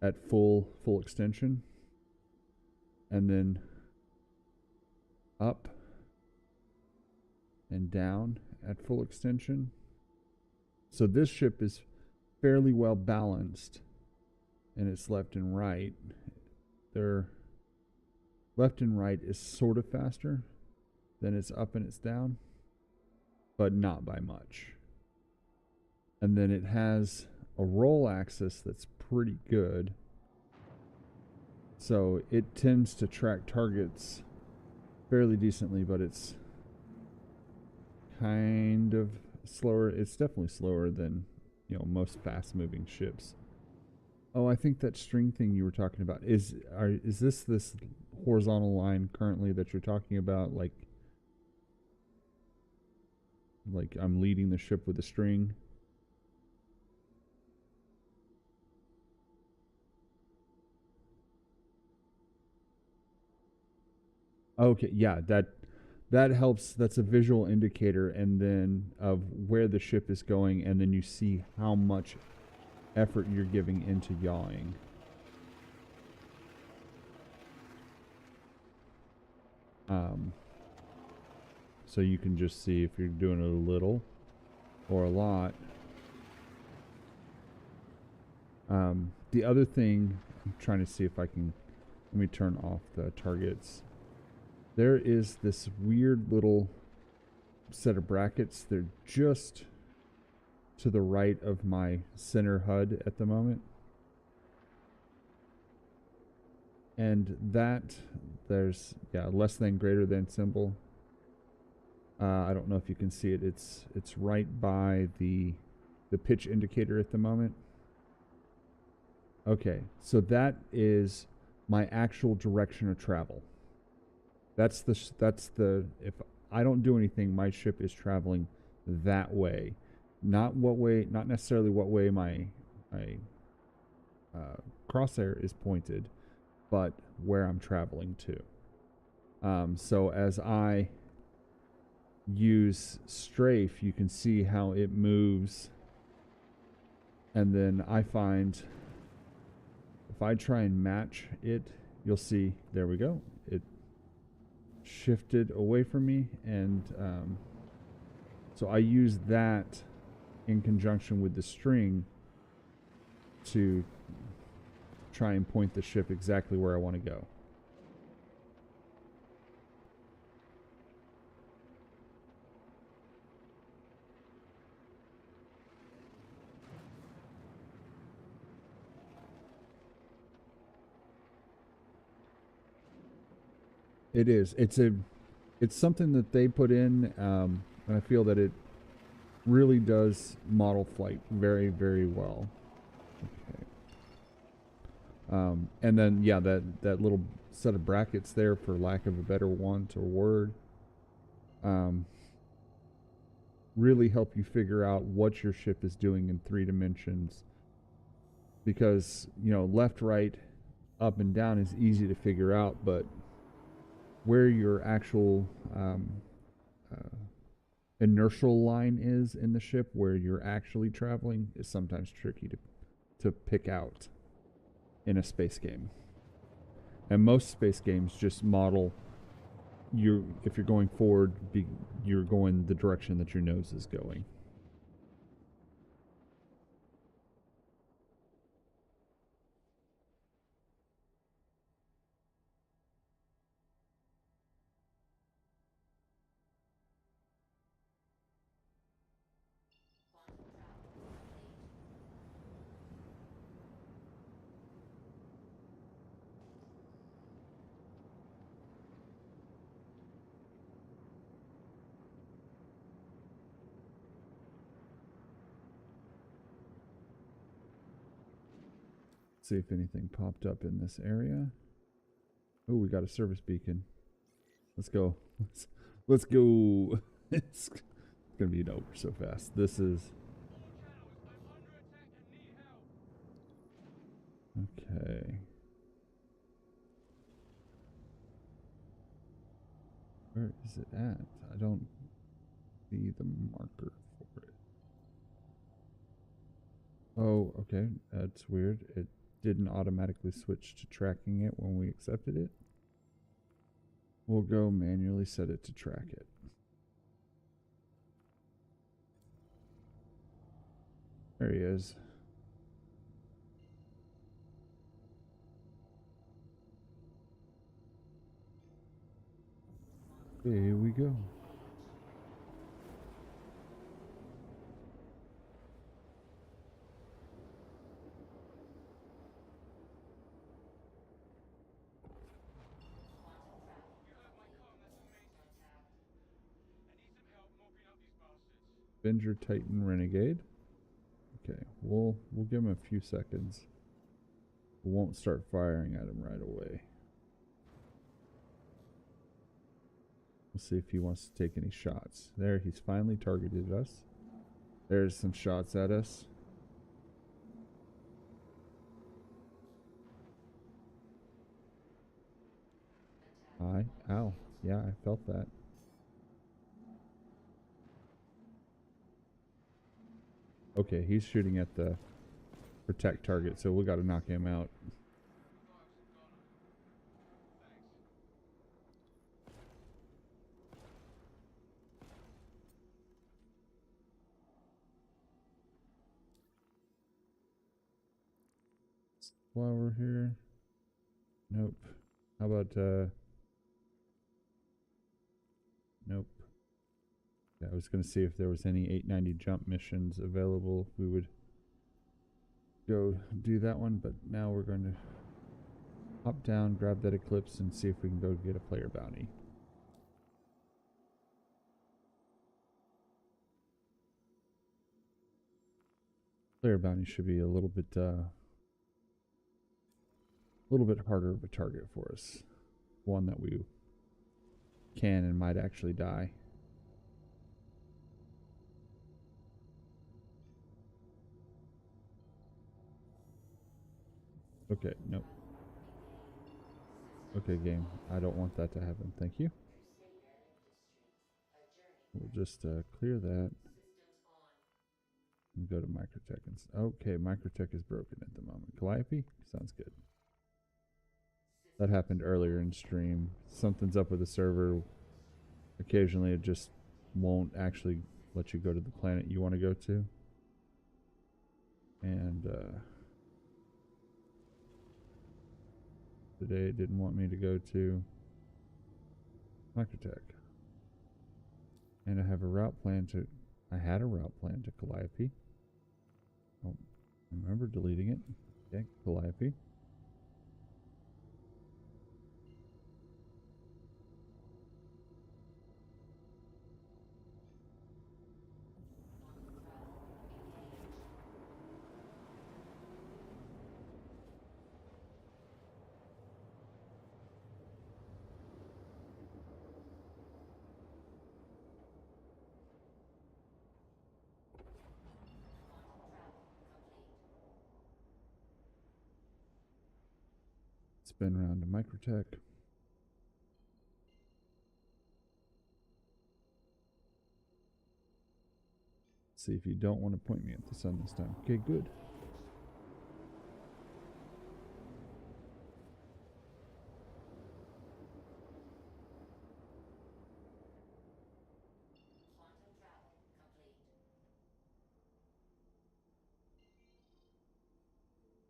at full extension, and then up and down at full extension. So this ship is fairly well balanced in its left and right. Their left and right is sort of faster than its up and its down, but not by much. And then it has a roll axis that's pretty good. So it tends to track targets fairly decently, but it's kind of slower. It's definitely slower than, you know, most fast-moving ships. Oh, I think that string thing you were talking about is this horizontal line currently that you're talking about? Like I'm leading the ship with a string. Okay, yeah, that helps. That's a visual indicator, and then of where the ship is going, and then you see how much effort you're giving into yawing. So you can just see if you're doing it a little or a lot. The other thing, I'm trying to see if I can, let me turn off the targets. There is this weird little set of brackets. They're just to the right of my center HUD at the moment. And that, there's, yeah, less than greater than symbol. I don't know if you can see it. It's right by the pitch indicator at the moment. Okay, so that is my actual direction of travel. That's the if I don't do anything, my ship is traveling that way. Not necessarily what way my crosshair is pointed, but where I'm traveling to. So as I use strafe, you can see how it moves, and then I find if I try and match it, you'll see, there we go, it shifted away from me, and so I use that in conjunction with the string to try and point the ship exactly where I want to go. It is. It's something that they put in, and I feel that it really does model flight very, very well. Okay. And then, yeah, that little set of brackets there, for lack of a better want or word, really help you figure out what your ship is doing in 3 dimensions. Because, you know, left, right, up, and down is easy to figure out, but where your actual inertial line is in the ship, where you're actually traveling, is sometimes tricky to pick out in a space game. And most space games just model if you're going forward, you're going the direction that your nose is going. See if anything popped up in this area. Oh, we got a service beacon. Let's go. Let's go. It's gonna be over so fast. This is okay. Where is it at? I don't see the marker for it. Oh, okay. That's weird. It didn't automatically switch to tracking it when we accepted it. We'll go manually set it to track it. There he is. Here we go. Avenger Titan Renegade. Okay, we'll give him a few seconds. We won't start firing at him right away. We'll see if he wants to take any shots. There, he's finally targeted us. There's some shots at us. Ow. Yeah, I felt that. Okay, he's shooting at the protect target, so we got to knock him out. While we're here. Nope. How about nope. Yeah, I was gonna see if there was any 890 jump missions available. We would go do that one, but now we're going to hop down, grab that Eclipse, and see if we can go get a player bounty. Player bounty should be a little bit harder of a target for us. One that we can and might actually die. Okay, nope. Okay, game. I don't want that to happen. Thank you. We'll just clear that. And go to Microtech. Okay, Microtech is broken at the moment. Calliope? Sounds good. That happened earlier in stream. Something's up with the server. Occasionally it just won't actually let you go to the planet you want to go to. And today it didn't want me to go to Microtech. And I have a route plan to... I had a route plan to Calliope. Oh, I remember deleting it. Okay, Calliope. Spin around to Microtech. See if you don't want to point me at the sun this time. Okay, good.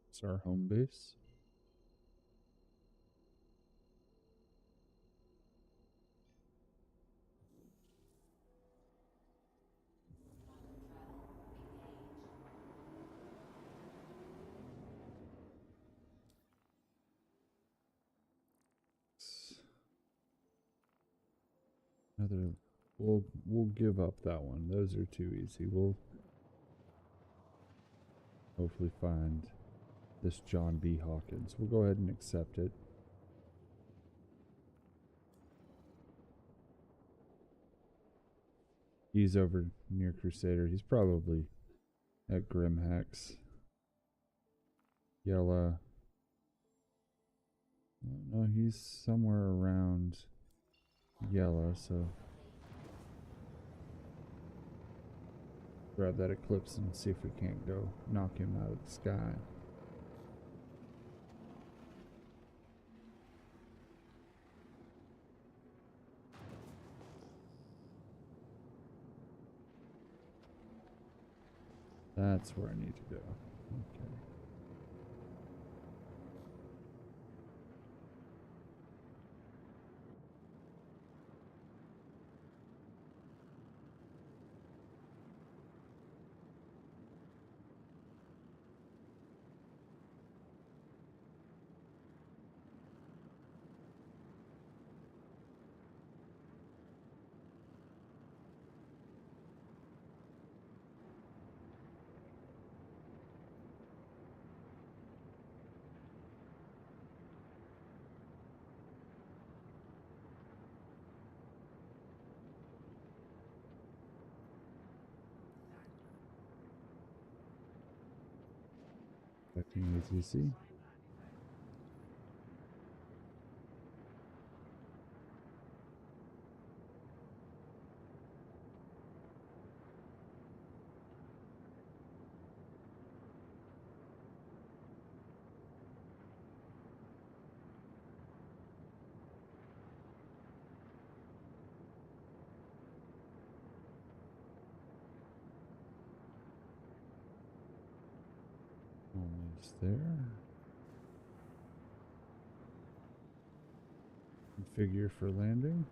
It's our home base. Another, we'll give up that one. Those are too easy. We'll hopefully find this John B. Hawkins. We'll go ahead and accept it. He's over near Crusader. He's probably at Grimhex. Yella. No, he's somewhere around Yella, so grab that Eclipse and see if we can't go knock him out of the sky. That's where I need to go. Okay. Expecting ATC. Almost there. Configure for landing.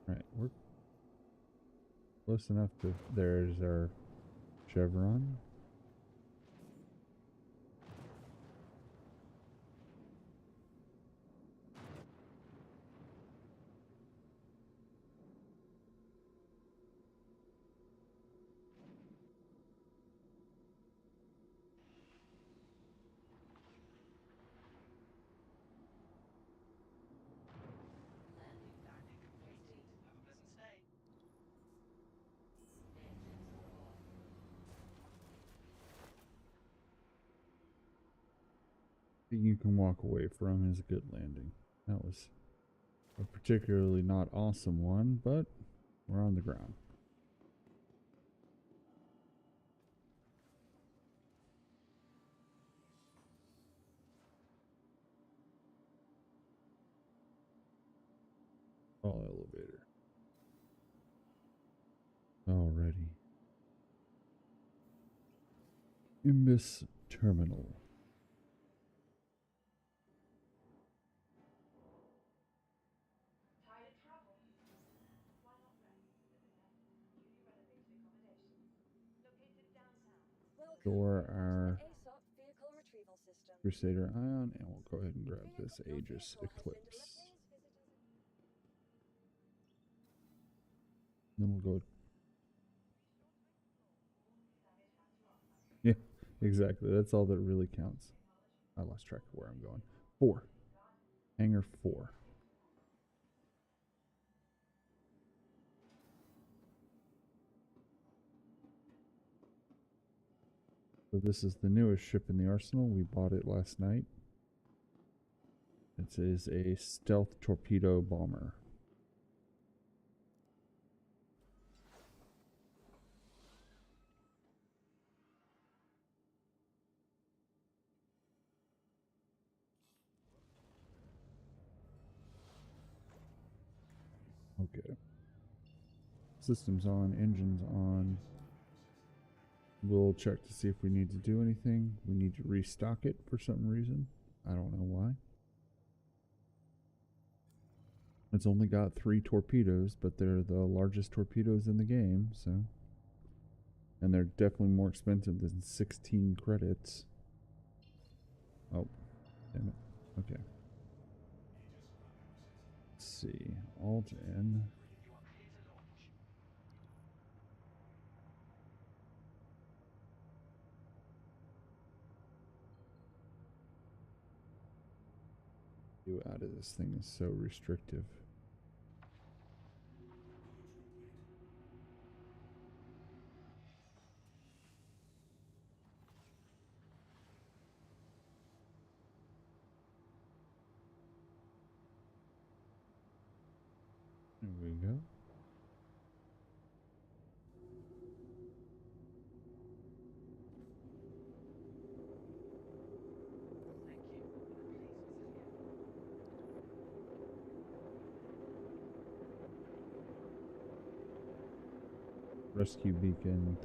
Alright, we're close enough to. There's our chevron. You can walk away from is a good landing. That was a particularly not awesome one, but we're on the ground. All elevator. Alrighty. Imbus Terminal. Tired of travel? Why not rest at the newly renovated accommodation? Located downtown. Welcome Store to our the ASOP vehicle retrieval system. Crusader Ion, and we'll go ahead and grab this Your Aegis vehicle has been Eclipse. delivered. Then we'll go. Yeah, exactly. That's all that really counts. I lost track of where I'm going. 4. Hangar 4. So this is the newest ship in the arsenal. We bought it last night. It is a stealth torpedo bomber. Okay. Systems on, engines on. We'll check to see if we need to do anything. We need to restock it for some reason. I don't know why. It's only got 3 torpedoes, but they're the largest torpedoes in the game, so. And they're definitely more expensive than 16 credits. Oh, damn it. Okay. Let's see. Alt N. Out of this thing is so restrictive. There we go. Rescue beacon,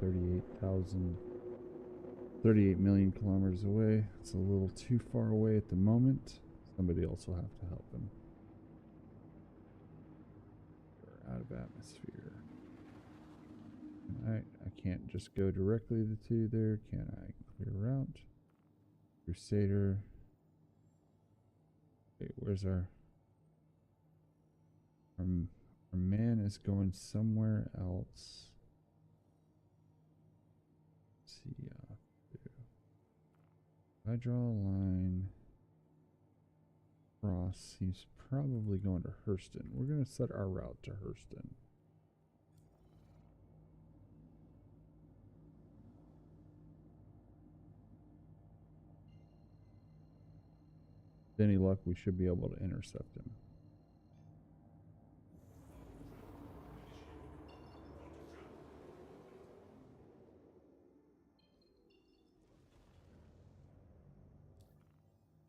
38 million kilometers away. It's a little too far away at the moment. Somebody else will have to help him. We're out of atmosphere. I can't just go directly to there, can I? Clear route. Crusader. Wait, where's our man is going somewhere else. Let's see, if I draw a line across, he's probably going to Hurston. We're going to set our route to Hurston. With any luck, we should be able to intercept him.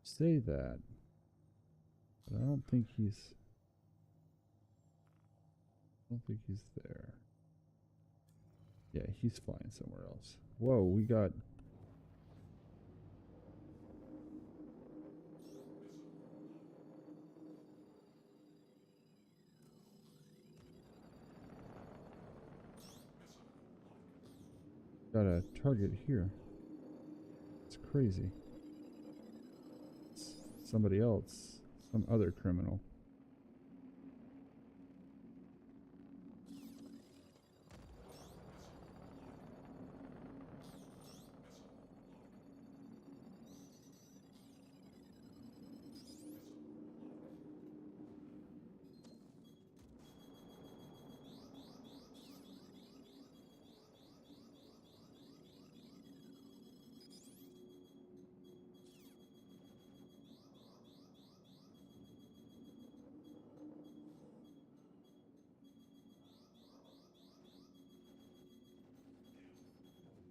Say that, but I don't think he's there. Yeah, he's flying somewhere else. Whoa, we got a target here. It's crazy. Somebody else, some other criminal.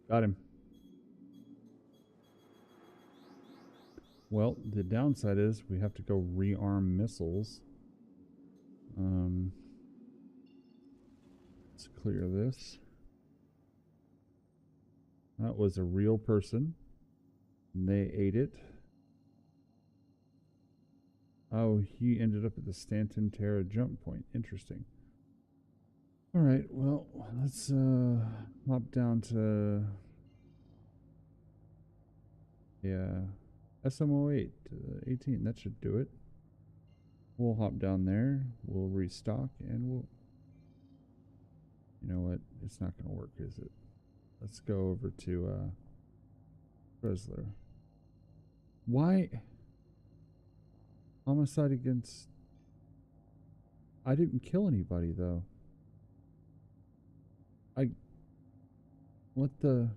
Got him. Well, the downside is we have to go rearm missiles. Let's clear this. That was a real person. And they ate it. Oh, he ended up at the Stanton Terra jump point. Interesting. All right, well, let's hop down to SMO8 18. That should do it. We'll hop down there. We'll restock, and we'll. You know what? It's not going to work, is it? Let's go over to Chrysler. Why? Homicide against. I didn't kill anybody though. What the?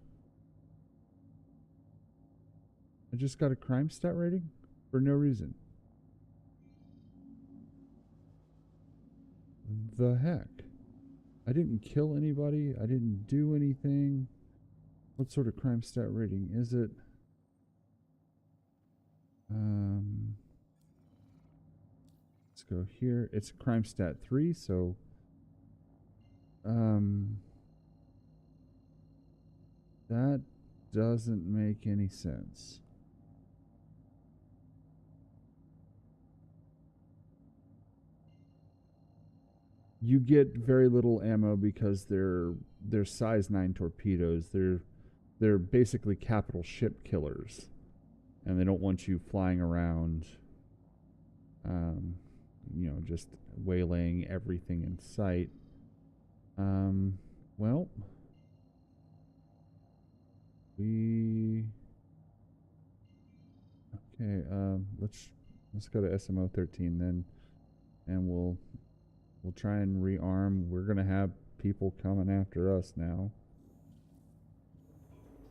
I just got a crime stat rating for no reason. The heck? I didn't kill anybody. I didn't do anything. What sort of crime stat rating is it? Let's go here. It's crime stat 3, so that doesn't make any sense. You get very little ammo because they're size 9 torpedoes. They're basically capital ship killers, and they don't want you flying around, you know, just waylaying everything in sight. Well, okay. Let's go to SMO 13 then, and we'll try and rearm. We're gonna have people coming after us now.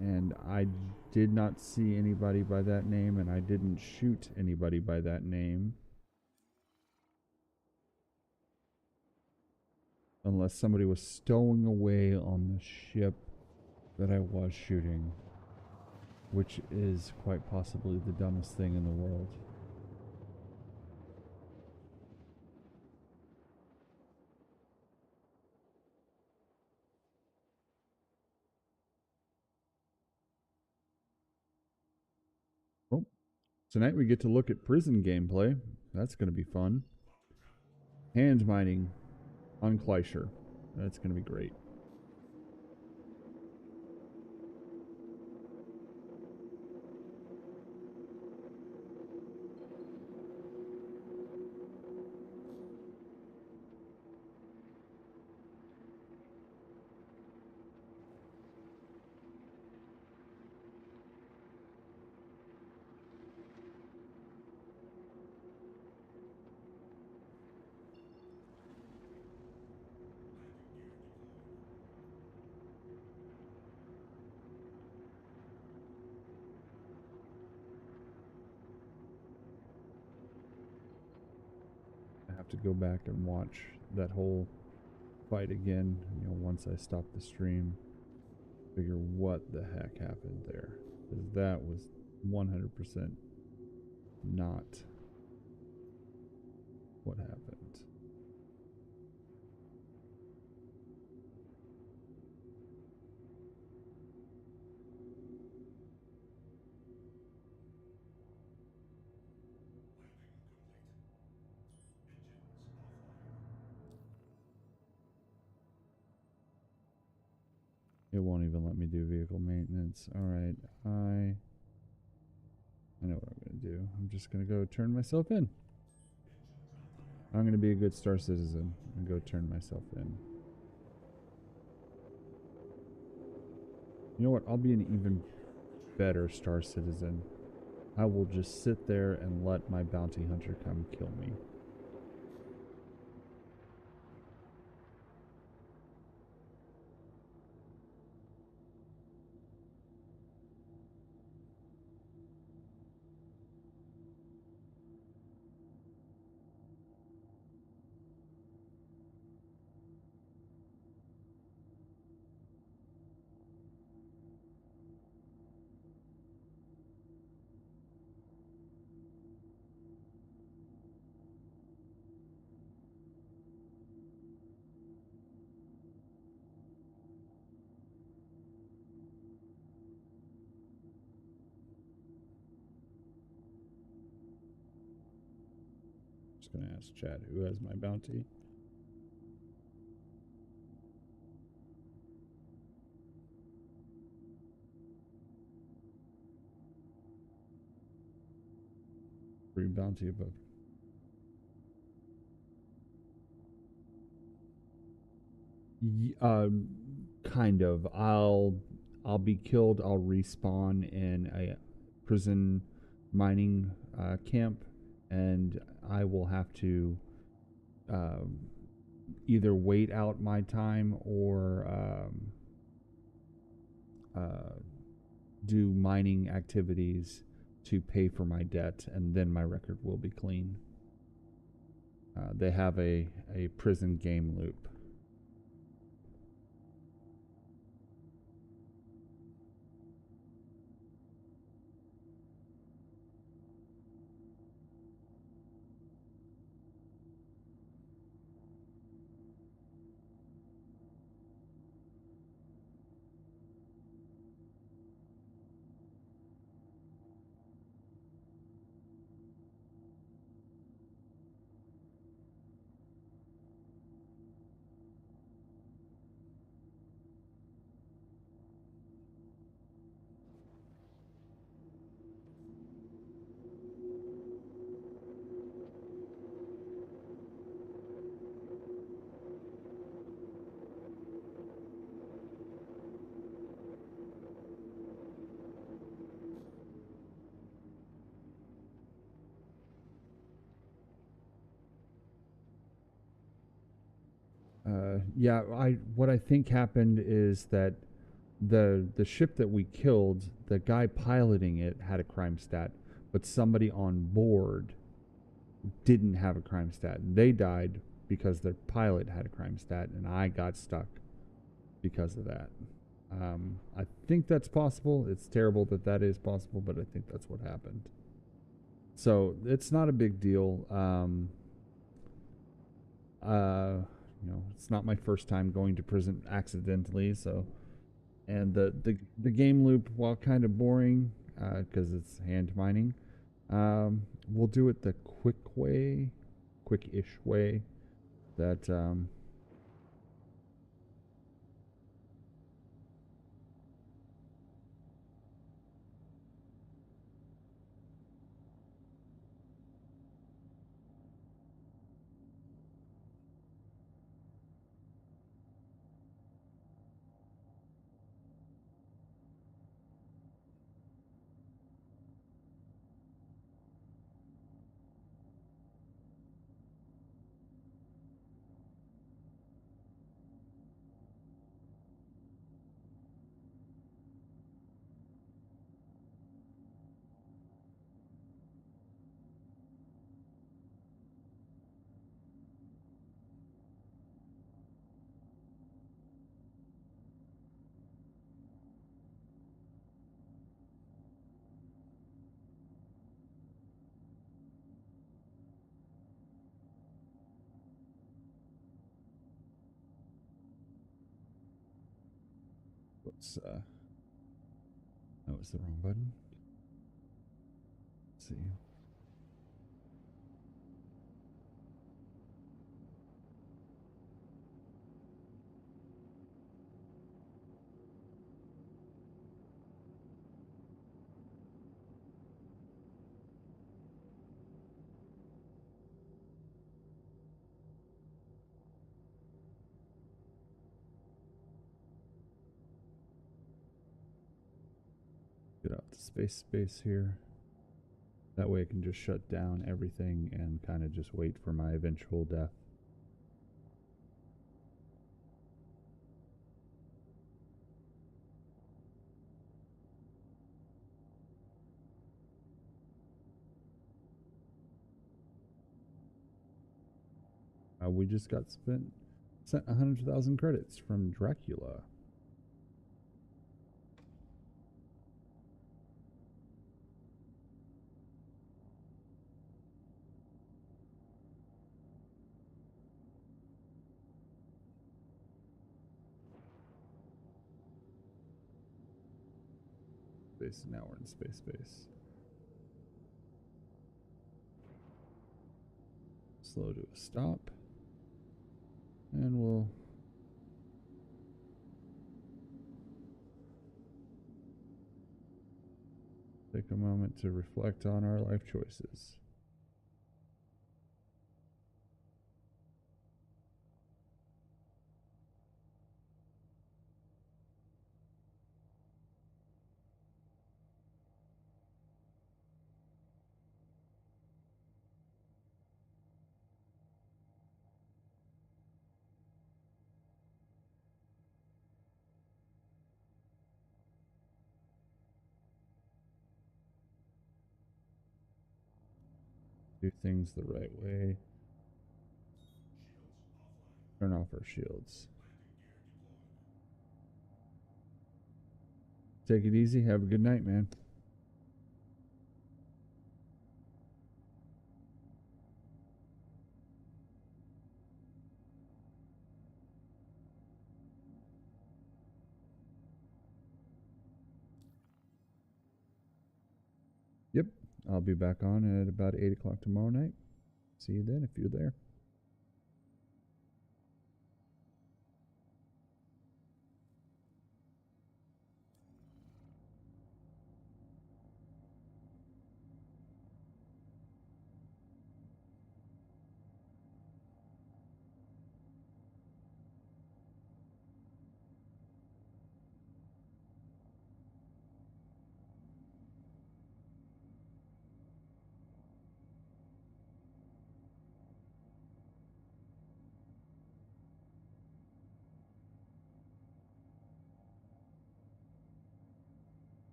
And I did not see anybody by that name, and I didn't shoot anybody by that name. Unless somebody was stowing away on the ship that I was shooting, which is quite possibly the dumbest thing in the world. Oh, tonight we get to look at prison gameplay. That's going to be fun. Hand mining on Kleischer. That's going to be great. I have to go back and watch that whole fight again, you know, once I stop the stream, figure what the heck happened there, because that was 100% not what happened. It won't even let me do vehicle maintenance. Alright, I know what I'm going to do. I'm just going to go turn myself in. I'm going to be a good Star Citizen and go turn myself in. You know what? I'll be an even better Star Citizen. I will just sit there and let my bounty hunter come kill me. Just gonna ask Chad who has my bounty. Free bounty above. Kind of. I'll be killed. I'll respawn in a prison mining camp, and I will have to either wait out my time or do mining activities to pay for my debt, and then my record will be clean. They have a prison game loop. Yeah, what I think happened is that the ship that we killed, the guy piloting it had a crime stat, but somebody on board didn't have a crime stat. They died, because their pilot had a crime stat, and I got stuck because of that. I think that's possible. It's terrible that that is possible, but I think that's what happened. So it's not a big deal. You know, it's not my first time going to prison accidentally. So, and the game loop, while kind of boring, because it's hand mining, we'll do it the quick-ish way that let's that was the wrong button. Let's see. Get out the space here. That way I can just shut down everything and kind of just wait for my eventual death. We just got sent 100,000 credits from Dracula. Now we're in space. Slow to a stop. And we'll take a moment to reflect on our life choices. Do things the right way. Turn off our shields. Take it easy. Have a good night, man. Yep, I'll be back on at about 8 o'clock tomorrow night. See you then if you're there.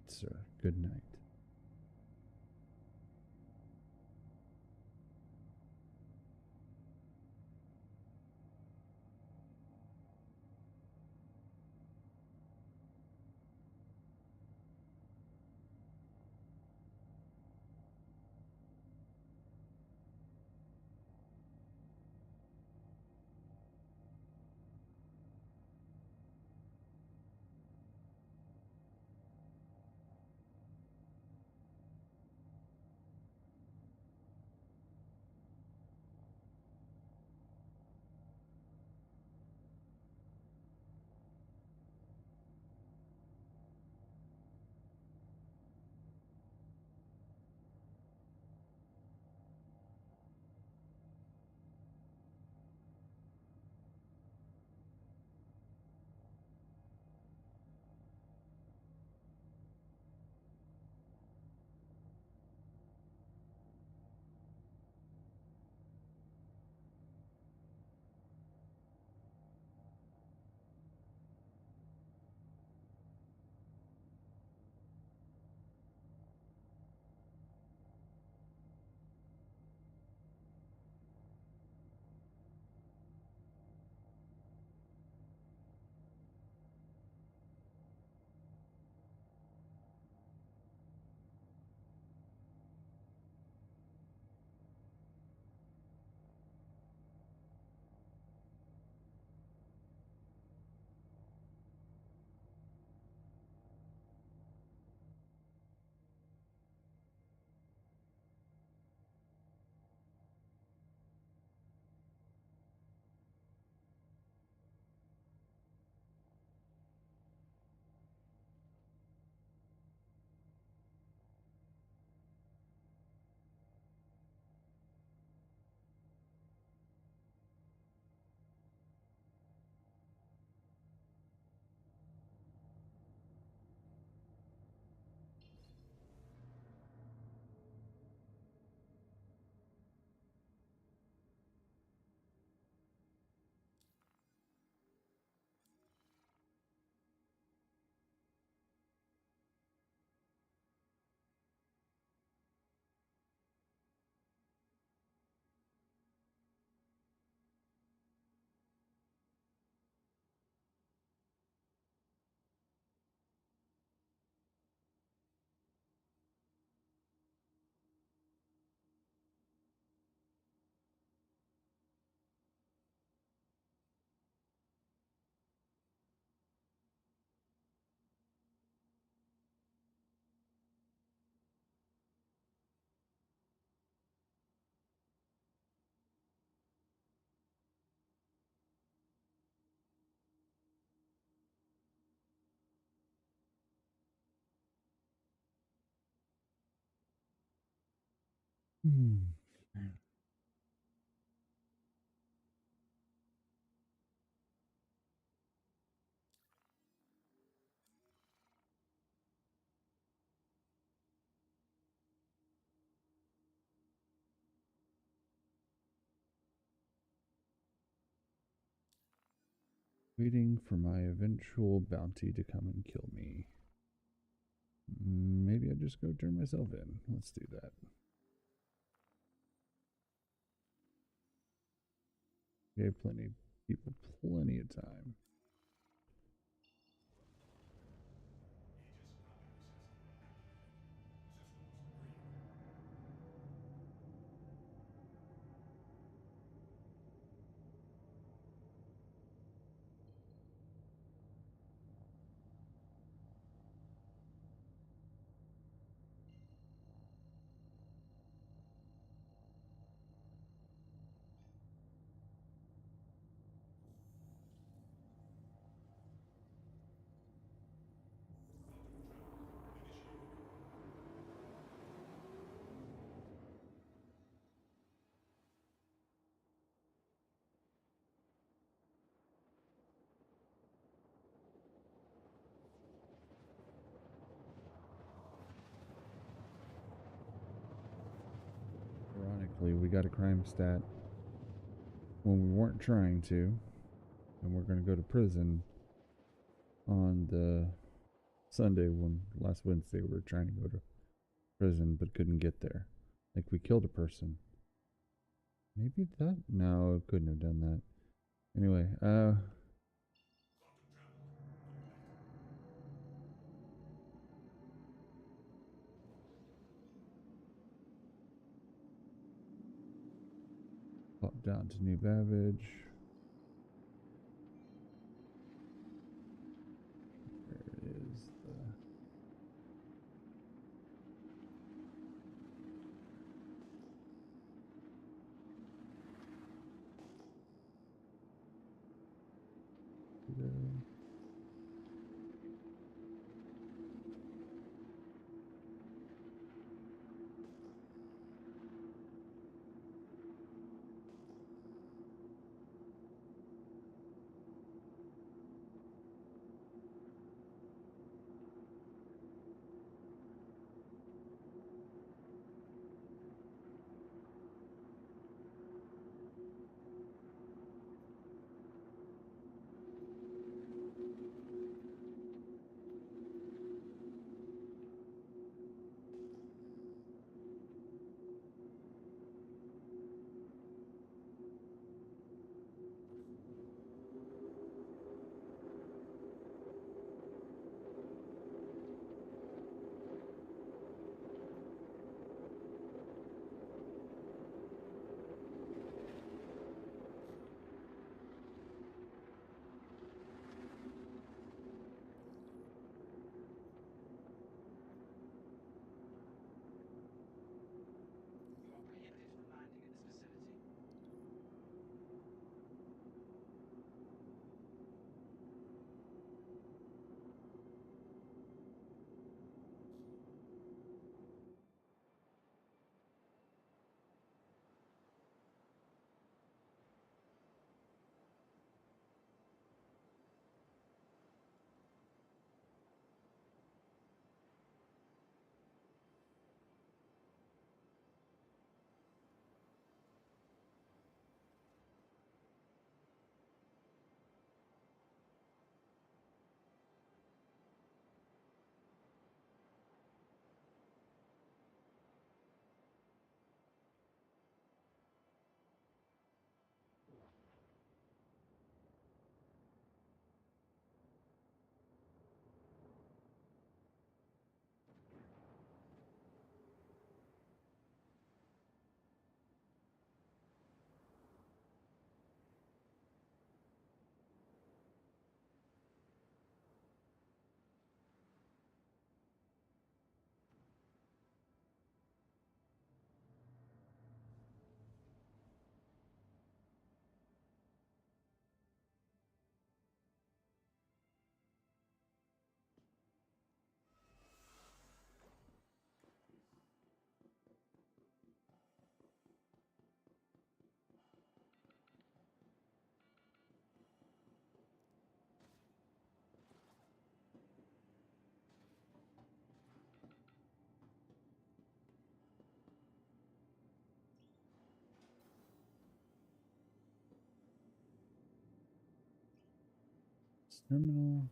sir. Good night. Hmm. Waiting for my eventual bounty to come and kill me. Maybe I just go turn myself in. Let's do that. Gave plenty people plenty of time. Ironically, we got a crime stat when we weren't trying to, and we're going to go to prison on the Sunday, when last Wednesday we were trying to go to prison but couldn't get there. Like we killed a person. Maybe that? No, it couldn't have done that. Anyway, pop down to New Babbage. Where is the... You are prohibited from landing in this vicinity. Terminal.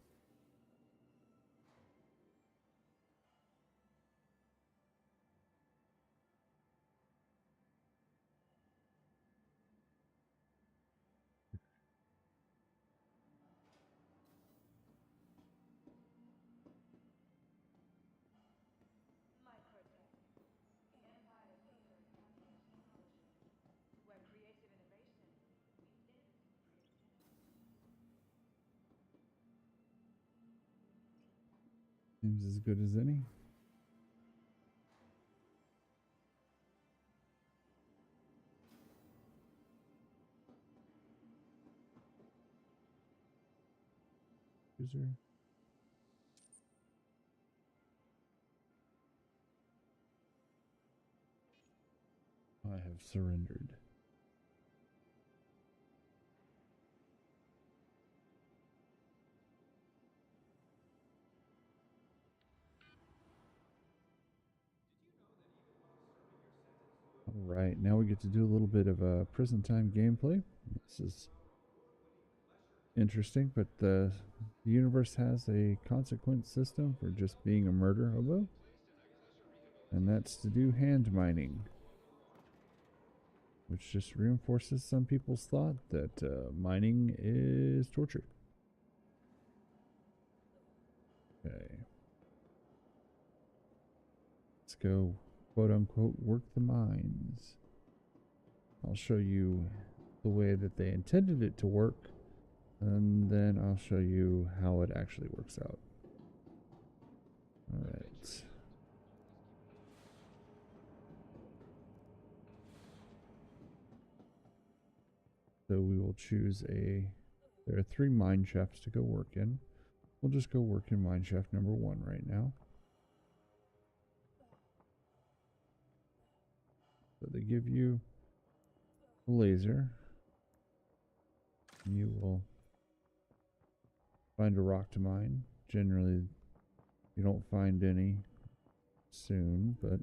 Microtech. The Empire's leader in cutting-edge technology, where creative innovation meets innovative creativity. Seems as good as any. User. I have surrendered. All right, now we get to do a little bit of prison time gameplay. This is interesting, but the universe has a consequence system for just being a murder hobo, and that's to do hand mining, which just reinforces some people's thought that mining is torture. Okay. Let's go, quote unquote, work the mines. I'll show you the way that they intended it to work, and then I'll show you how it actually works out. All right. So we will choose there are 3 mine shafts to go work in. We'll just go work in mine shaft number 1 right now. So they give you a laser. You will find a rock to mine. Generally, you don't find any soon, but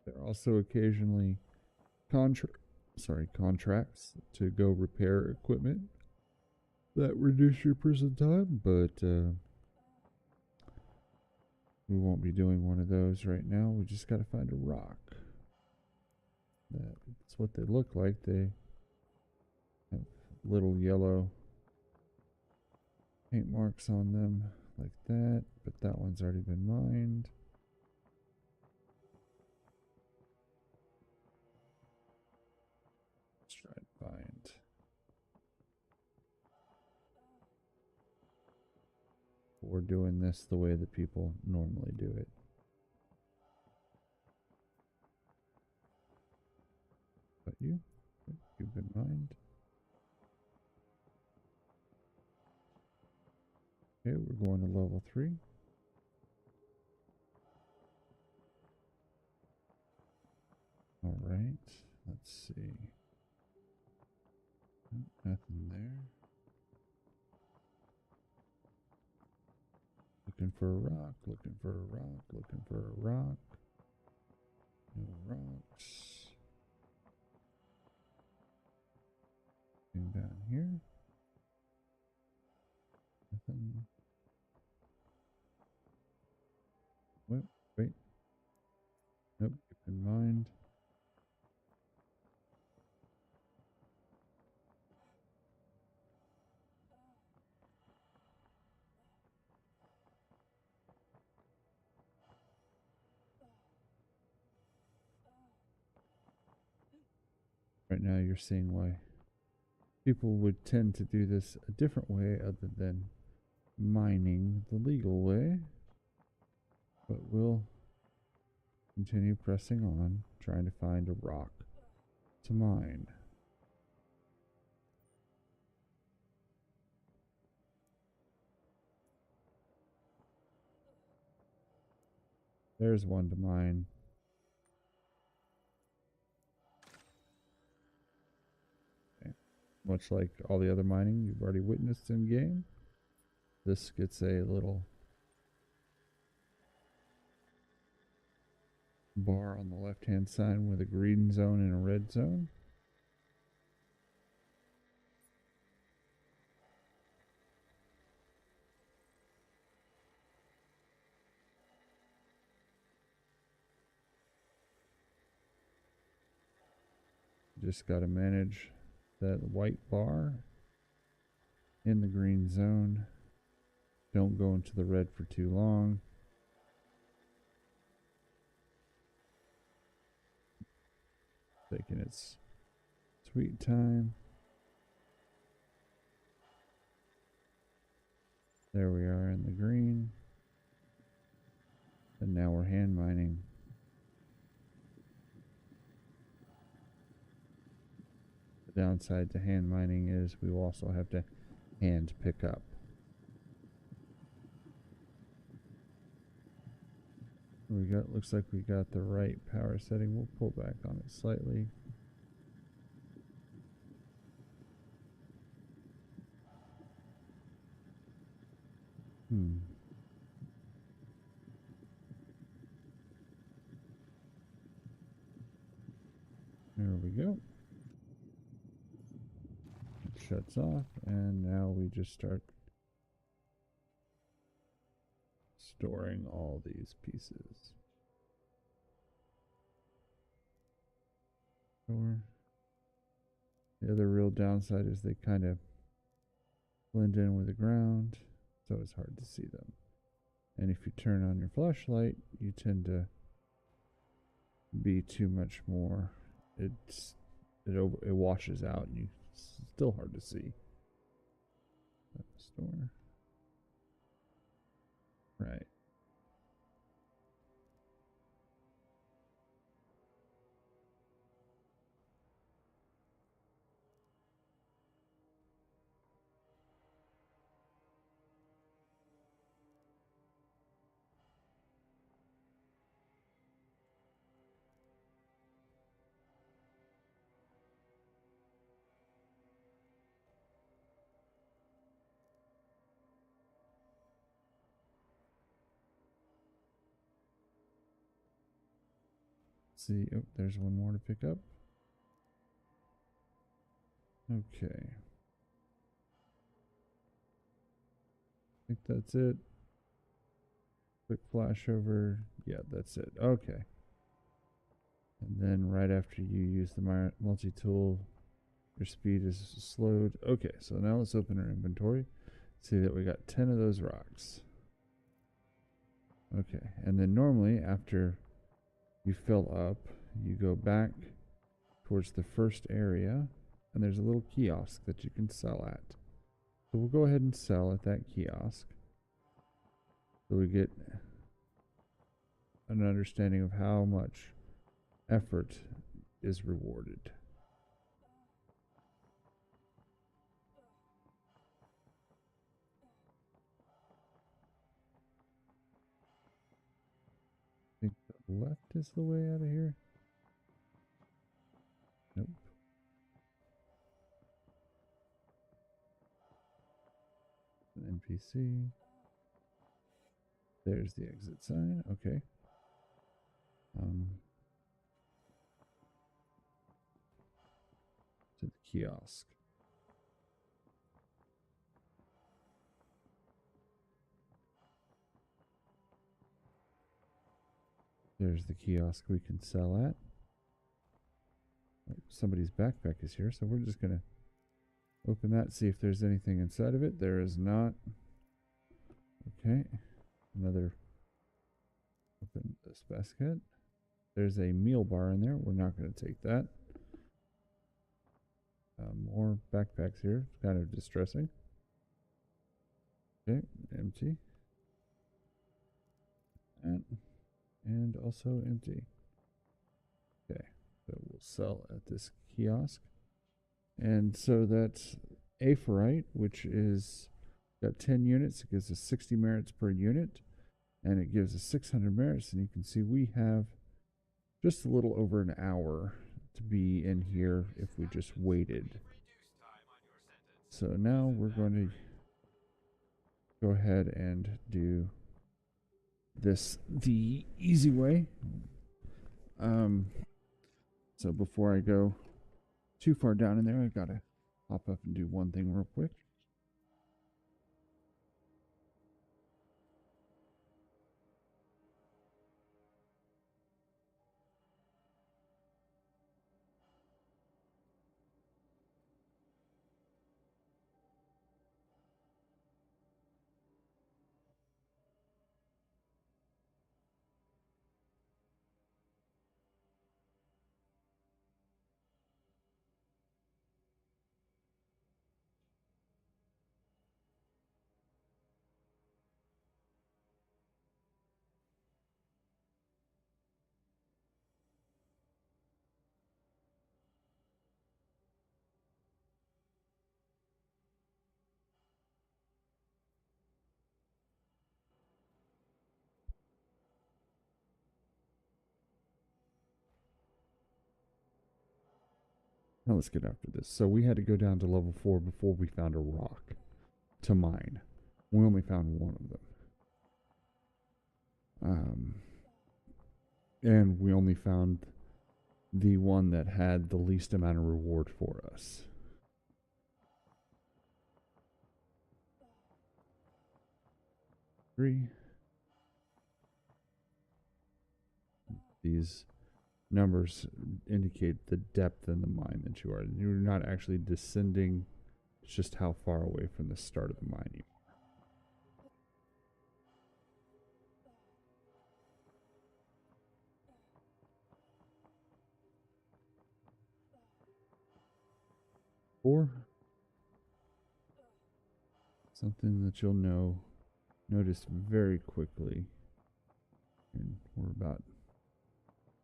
there are also occasionally contracts to go repair equipment that reduce your prison time, but we won't be doing one of those right now. We just got to find a rock. That's what they look like. They have little yellow paint marks on them like that, but that one's already been mined. Let's try and find. We're doing this the way that people normally do it. But you've been mined. Okay, we're going to level 3. All right, let's see. Nothing there. Looking for a rock, looking for a rock, looking for a rock. No rocks. Looking down here. Nothing. Wait. Nope, keep in mind. Right now you're seeing why people would tend to do this a different way other than mining the legal way. But we'll continue pressing on, trying to find a rock to mine. There's one to mine. Okay. Much like all the other mining you've already witnessed in game, this gets a little bar on the left hand side with a green zone and a red zone. Just got to manage that white bar in the green zone. Don't go into the red for too long. Taking its sweet time. There we are in the green. And now we're hand mining. The downside to hand mining is we will also have to hand pick up. Looks like we got the right power setting. We'll pull back on it slightly. There we we go. It shuts off, and now we just start storing all these pieces. Store. The other real downside is they kind of blend in with the ground, so it's hard to see them. And if you turn on your flashlight, you tend to be too much more. It washes out, and it's still hard to see. Store. Right. See, oh, there's one more to pick up. Okay. I think that's it. Quick flash over. Yeah, that's it. Okay. And then right after you use the multi-tool, your speed is slowed. Okay, so now let's open our inventory. See that we got 10 of those rocks. Okay, and then normally after you fill up, you go back towards the first area, and there's a little kiosk that you can sell at. So we'll go ahead and sell at that kiosk, so we get an understanding of how much effort is rewarded. I think the left is the way out of here. Nope. An NPC. There's the exit sign. Okay. To the kiosk. There's the kiosk we can sell at. Oh, somebody's backpack is here, so we're just going to open that, see if there's anything inside of it. There is not. Okay. Another. Open this basket. There's a meal bar in there. We're not going to take that. More backpacks here. It's kind of distressing. Okay, empty. And also empty. Okay, so we'll sell at this kiosk. And so that's aferrite, which is got 10 units. It gives us 60 merits per unit, and it gives us 600 merits. And you can see we have just a little over an hour to be in here if we just waited. So now we're going to go ahead and do this the easy way. So before I go too far down in there, I've got to hop up and do one thing real quick. Now let's get after this. So we had to go down to level 4 before we found a rock to mine. We only found one of them. And we only found the one that had the least amount of reward for us. Three. These numbers indicate the depth in the mine that you are. You're not actually descending, it's just how far away from the start of the mine you are. Four. Something that you'll notice very quickly. And we're about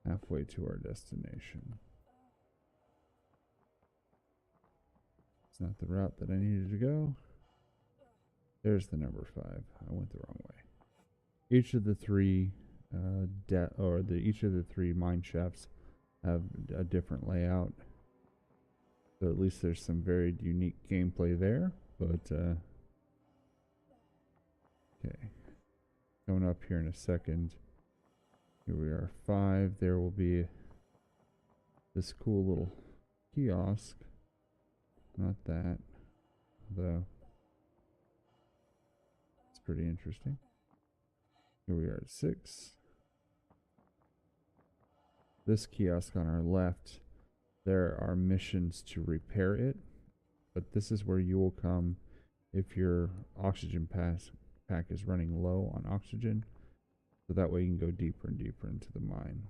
halfway to our destination. It's not the route that I needed to go. There's the number 5. I went the wrong way. Each of the three each of the three mine shafts have a different layout. So at least there's some very unique gameplay there. But okay, coming up here in a second. Here we are, 5. There will be this cool little kiosk. Not that, though. It's pretty interesting. Here we are at 6. This kiosk on our left, there are missions to repair it, but this is where you will come if your oxygen pack is running low on oxygen. So that way you can go deeper and deeper into the mine.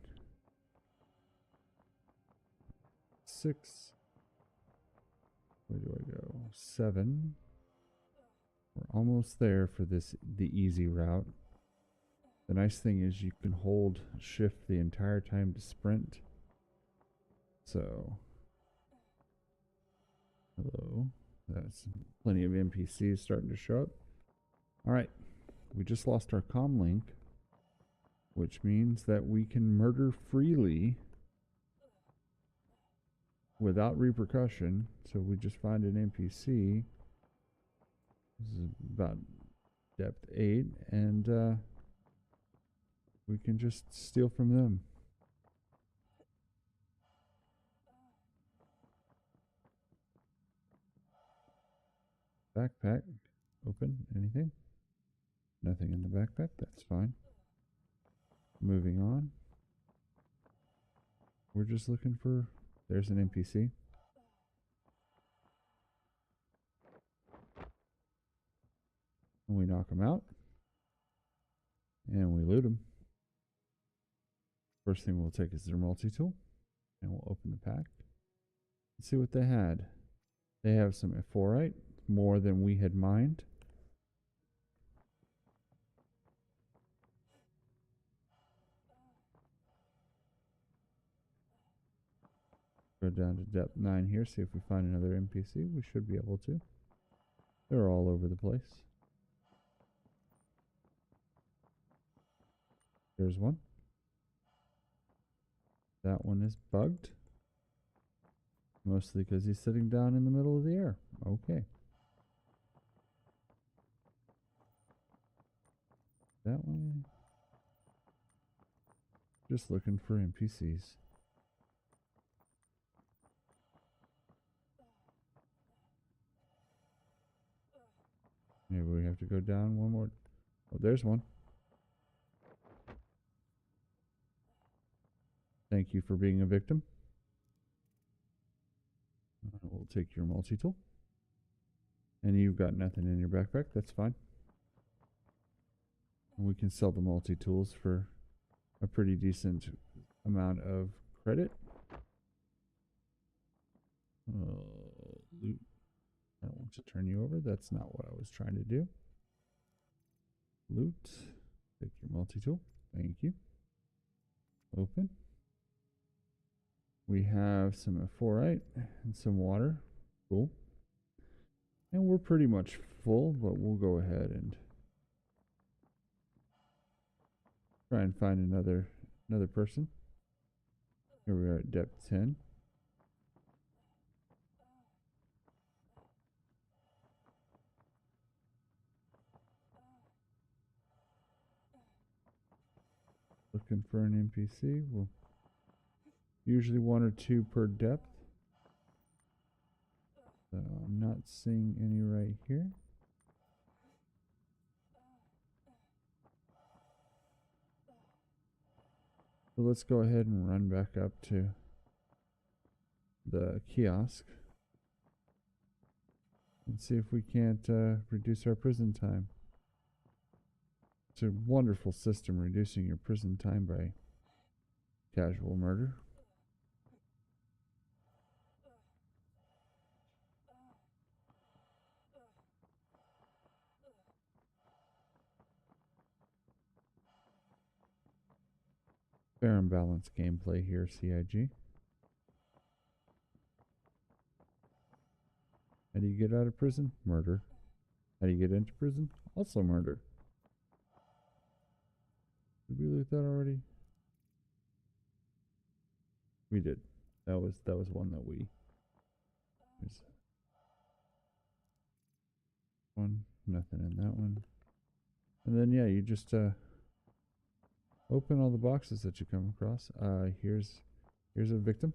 6. Where do I go? 7. We're almost there for the easy route. The nice thing is you can hold shift the entire time to sprint. So, hello. That's plenty of NPCs starting to show up. All right, we just lost our comm link, which means that we can murder freely without repercussion. So we just find an NPC. This is about depth 8, and we can just steal from them. Backpack. Open. Anything? Nothing in the backpack. That's fine. Moving on. We're just looking for... There's an NPC. And we knock him out. And we loot him. First thing we'll take is their multi-tool. And we'll open the pack. And see what they had. They have some F4ite. More than we had mined. Go down to depth 9 here, see if we find another NPC. We should be able to. They're all over the place. There's one. That one is bugged. Mostly because he's sitting down in the middle of the air. Okay. That one. Just looking for NPCs. Maybe we have to go down one more. Oh, there's one. Thank you for being a victim. We'll take your multi-tool. And you've got nothing in your backpack. That's fine. And we can sell the multi-tools for a pretty decent amount of credit. Loot. I don't want to turn you over. That's not what I was trying to do. Loot. Take your multi-tool. Thank you. Open. We have some F4ite and some water. Cool. And we're pretty much full, but we'll go ahead and try and find another person. Here we are at depth 10. Looking for an NPC. We'll Usually 1 or 2 per depth. So I'm not seeing any right here. So let's go ahead and run back up to the kiosk and see if we can't reduce our prison time. It's a wonderful system, reducing your prison time by casual murder. Fair and balanced gameplay here, CIG. How do you get out of prison? Murder. How do you get into prison? Also murder. Did we loot that already? We did. That was one that we. There's one. Nothing in that one. And then yeah, you just open all the boxes that you come across. Here's a victim.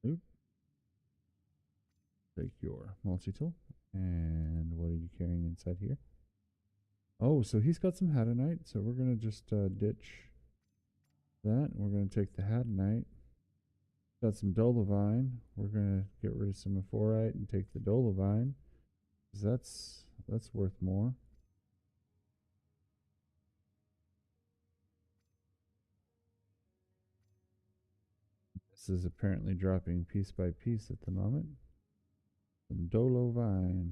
Loot. Take your multi-tool. And what are you carrying inside here? Oh, so he's got some Hadanite. So we're going to just ditch that. We're going to take the Hadanite. Got some Dolovine. We're going to get rid of some Aphorite and take the Dolovine. Because that's worth more. This is apparently dropping piece by piece at the moment. Some Dolovine.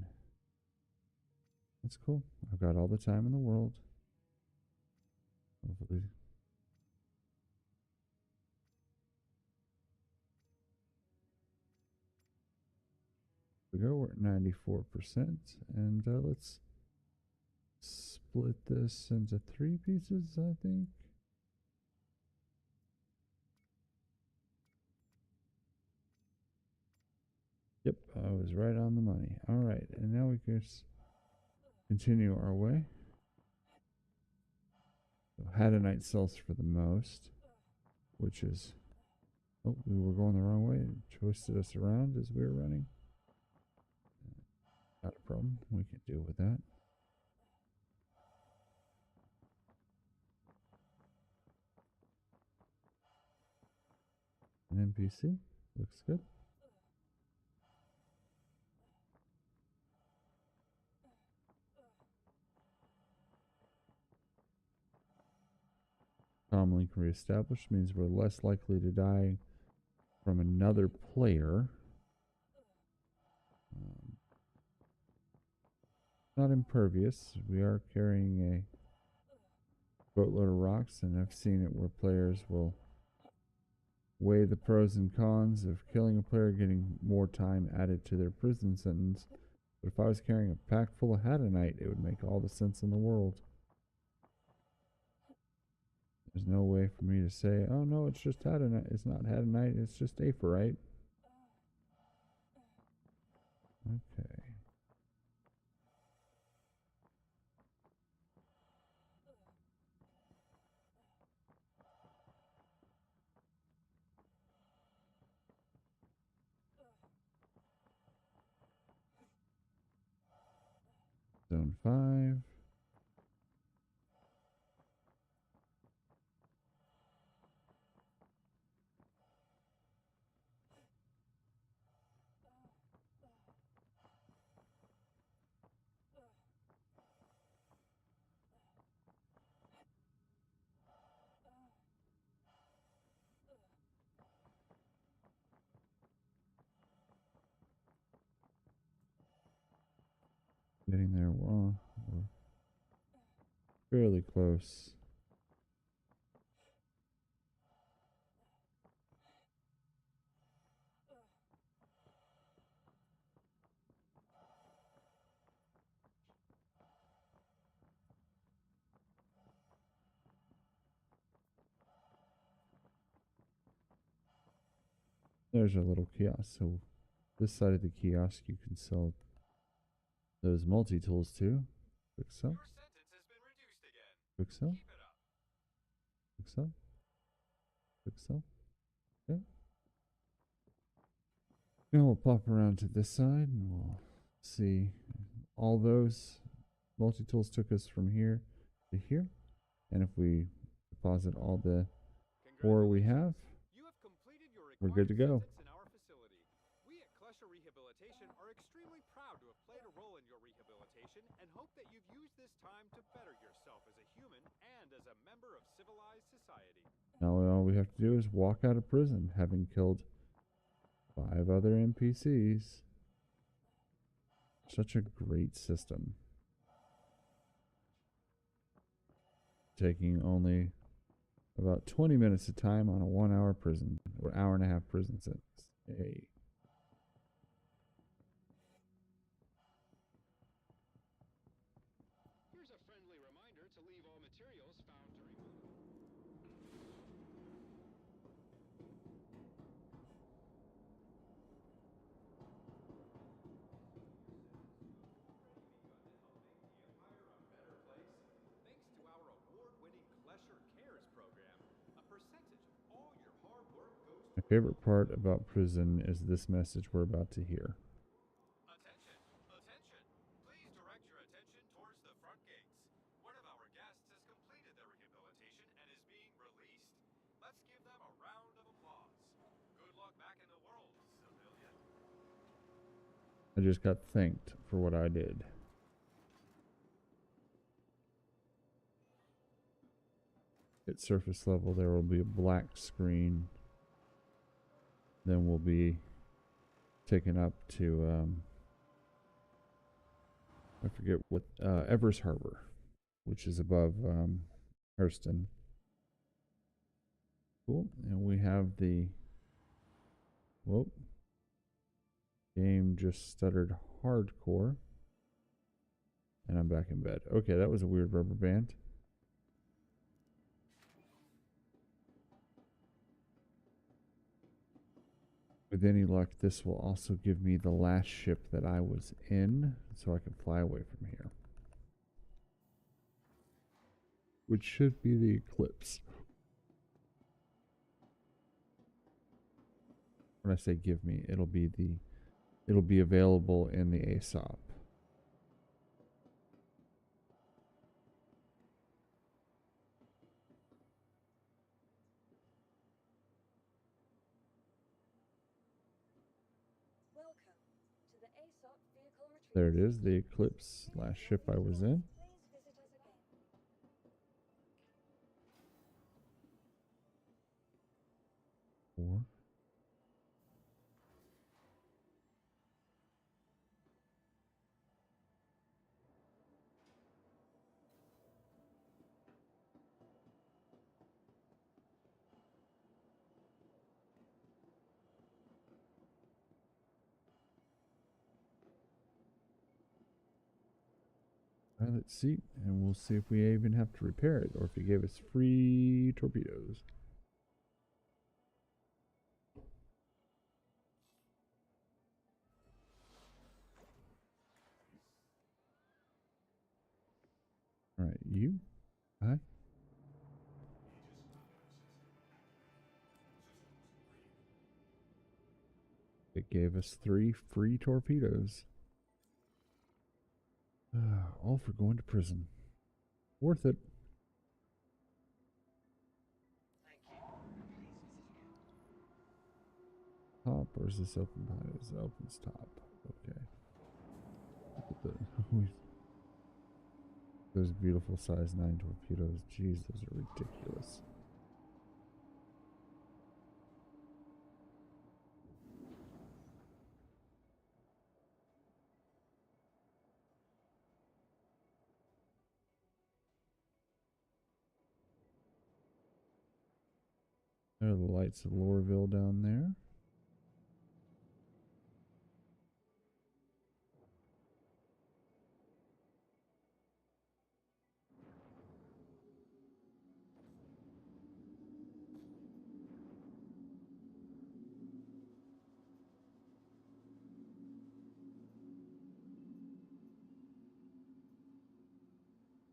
That's cool. I've got all the time in the world. Hopefully. We go, we're at 94%. And let's split this into 3 pieces, I think. Yep, I was right on the money. All right, and now we can just continue our way. So Hadanite sells for the most, which is... Oh, we were going the wrong way. It twisted us around as we were running. Not a problem. We can deal with that. An NPC. Looks good. Comlink reestablished means we're less likely to die from another player. Not impervious. We are carrying a boatload of rocks, and I've seen it where players will weigh the pros and cons of killing a player, getting more time added to their prison sentence. But if I was carrying a pack full of Hadanite, it would make all the sense in the world. There's no way for me to say, oh no, it's just Hadanite. It's not Hadanite, it's just Aphorite. Okay. Zone 5. Getting there. We're fairly close. There's our little kiosk. So this side of the kiosk you can sell those multi-tools to. Quick sell. Your sentence has been reduced again. Quick sell. Keep it up. Quick sell. Quick sell. Okay. Now we'll pop around to this side and we'll see all those multi-tools took us from here to here. And if we deposit all the ore we have, You have completed your we're good to go. sentence in our facility. We at Klesher Rehabilitation are extremely proud to have played a role in your rehabilitation and hope that you've used this time to better yourself as a human and as a member of civilized society. Now all we have to do is walk out of prison, having killed 5 other NPCs. Such a great system. Taking only about 20 minutes of time on a 1-hour prison or hour and a half prison sentence. Yay. Here's a friendly reminder to leave all materials found during movement. Thanks to our award-winning Klesher Cares program, a percentage of all your hard work goes My favorite part about prison is this message we're about to hear. Attention! Attention! Please direct your attention towards the front gates. One of our guests has completed their rehabilitation and is being released. Let's give them a round of applause. Good luck back in the world, civilian. I just got thanked for what I did. At surface level, there will be a black screen. Then we'll be taken up to, I forget what, Evers Harbor, which is above Hurston. Cool. And we have the, whoop, game just stuttered hardcore. And I'm back in bed. Okay, that was a weird rubber band. With any luck, this will also give me the last ship that I was in, so I can fly away from here. Which should be the Eclipse. When I say give me, it'll be available in the ASOP. Welcome to the ASOP vehicle retrieval. There it is, the Eclipse, last ship I was in. Please visit us again. 4. Pilot seat, and we'll see if we even have to repair it or if he gave us free torpedoes. Alright, you? Hi? It gave us 3 free torpedoes. All for going to prison. Worth it. Top, or is this open behind us? Opens top. Okay. Look at the those beautiful size 9 torpedoes. Jeez, those are ridiculous. There are the lights of Lorville down there.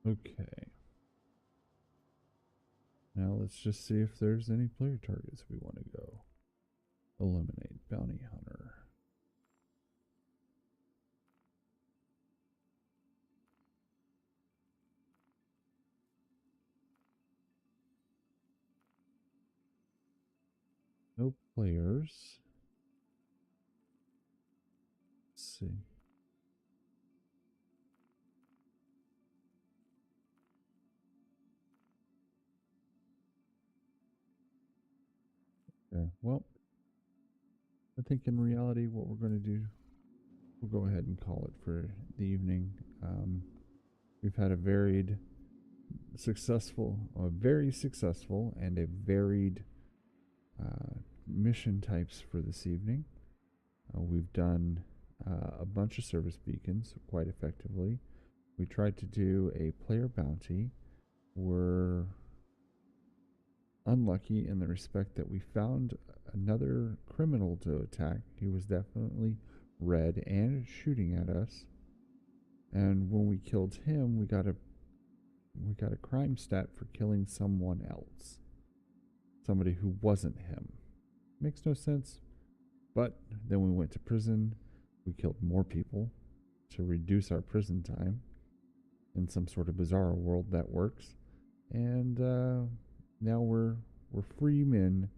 Okay. Now let's just see if there's any player targets we want to go. Eliminate bounty hunter. No players. Let's see. Okay, well, I think in reality what we're going to do, we'll go ahead and call it for the evening. We've had a very successful and a varied mission types for this evening. We've done a bunch of service beacons quite effectively. We tried to do a player bounty. We're unlucky in the respect that we found another criminal to attack. He was definitely red and shooting at us. And when we killed him, we got a crime stat for killing someone else. Somebody who wasn't him. Makes no sense. But then we went to prison. We killed more people to reduce our prison time. In some sort of bizarre world that works. And now we're free men.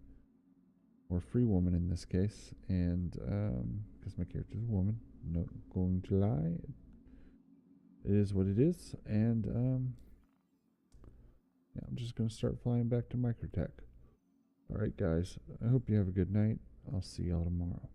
Or free woman in this case. And because my character's a woman. Not going to lie. It is what it is. And yeah, I'm just going to start flying back to Microtech. Alright guys, I hope you have a good night. I'll see y'all tomorrow.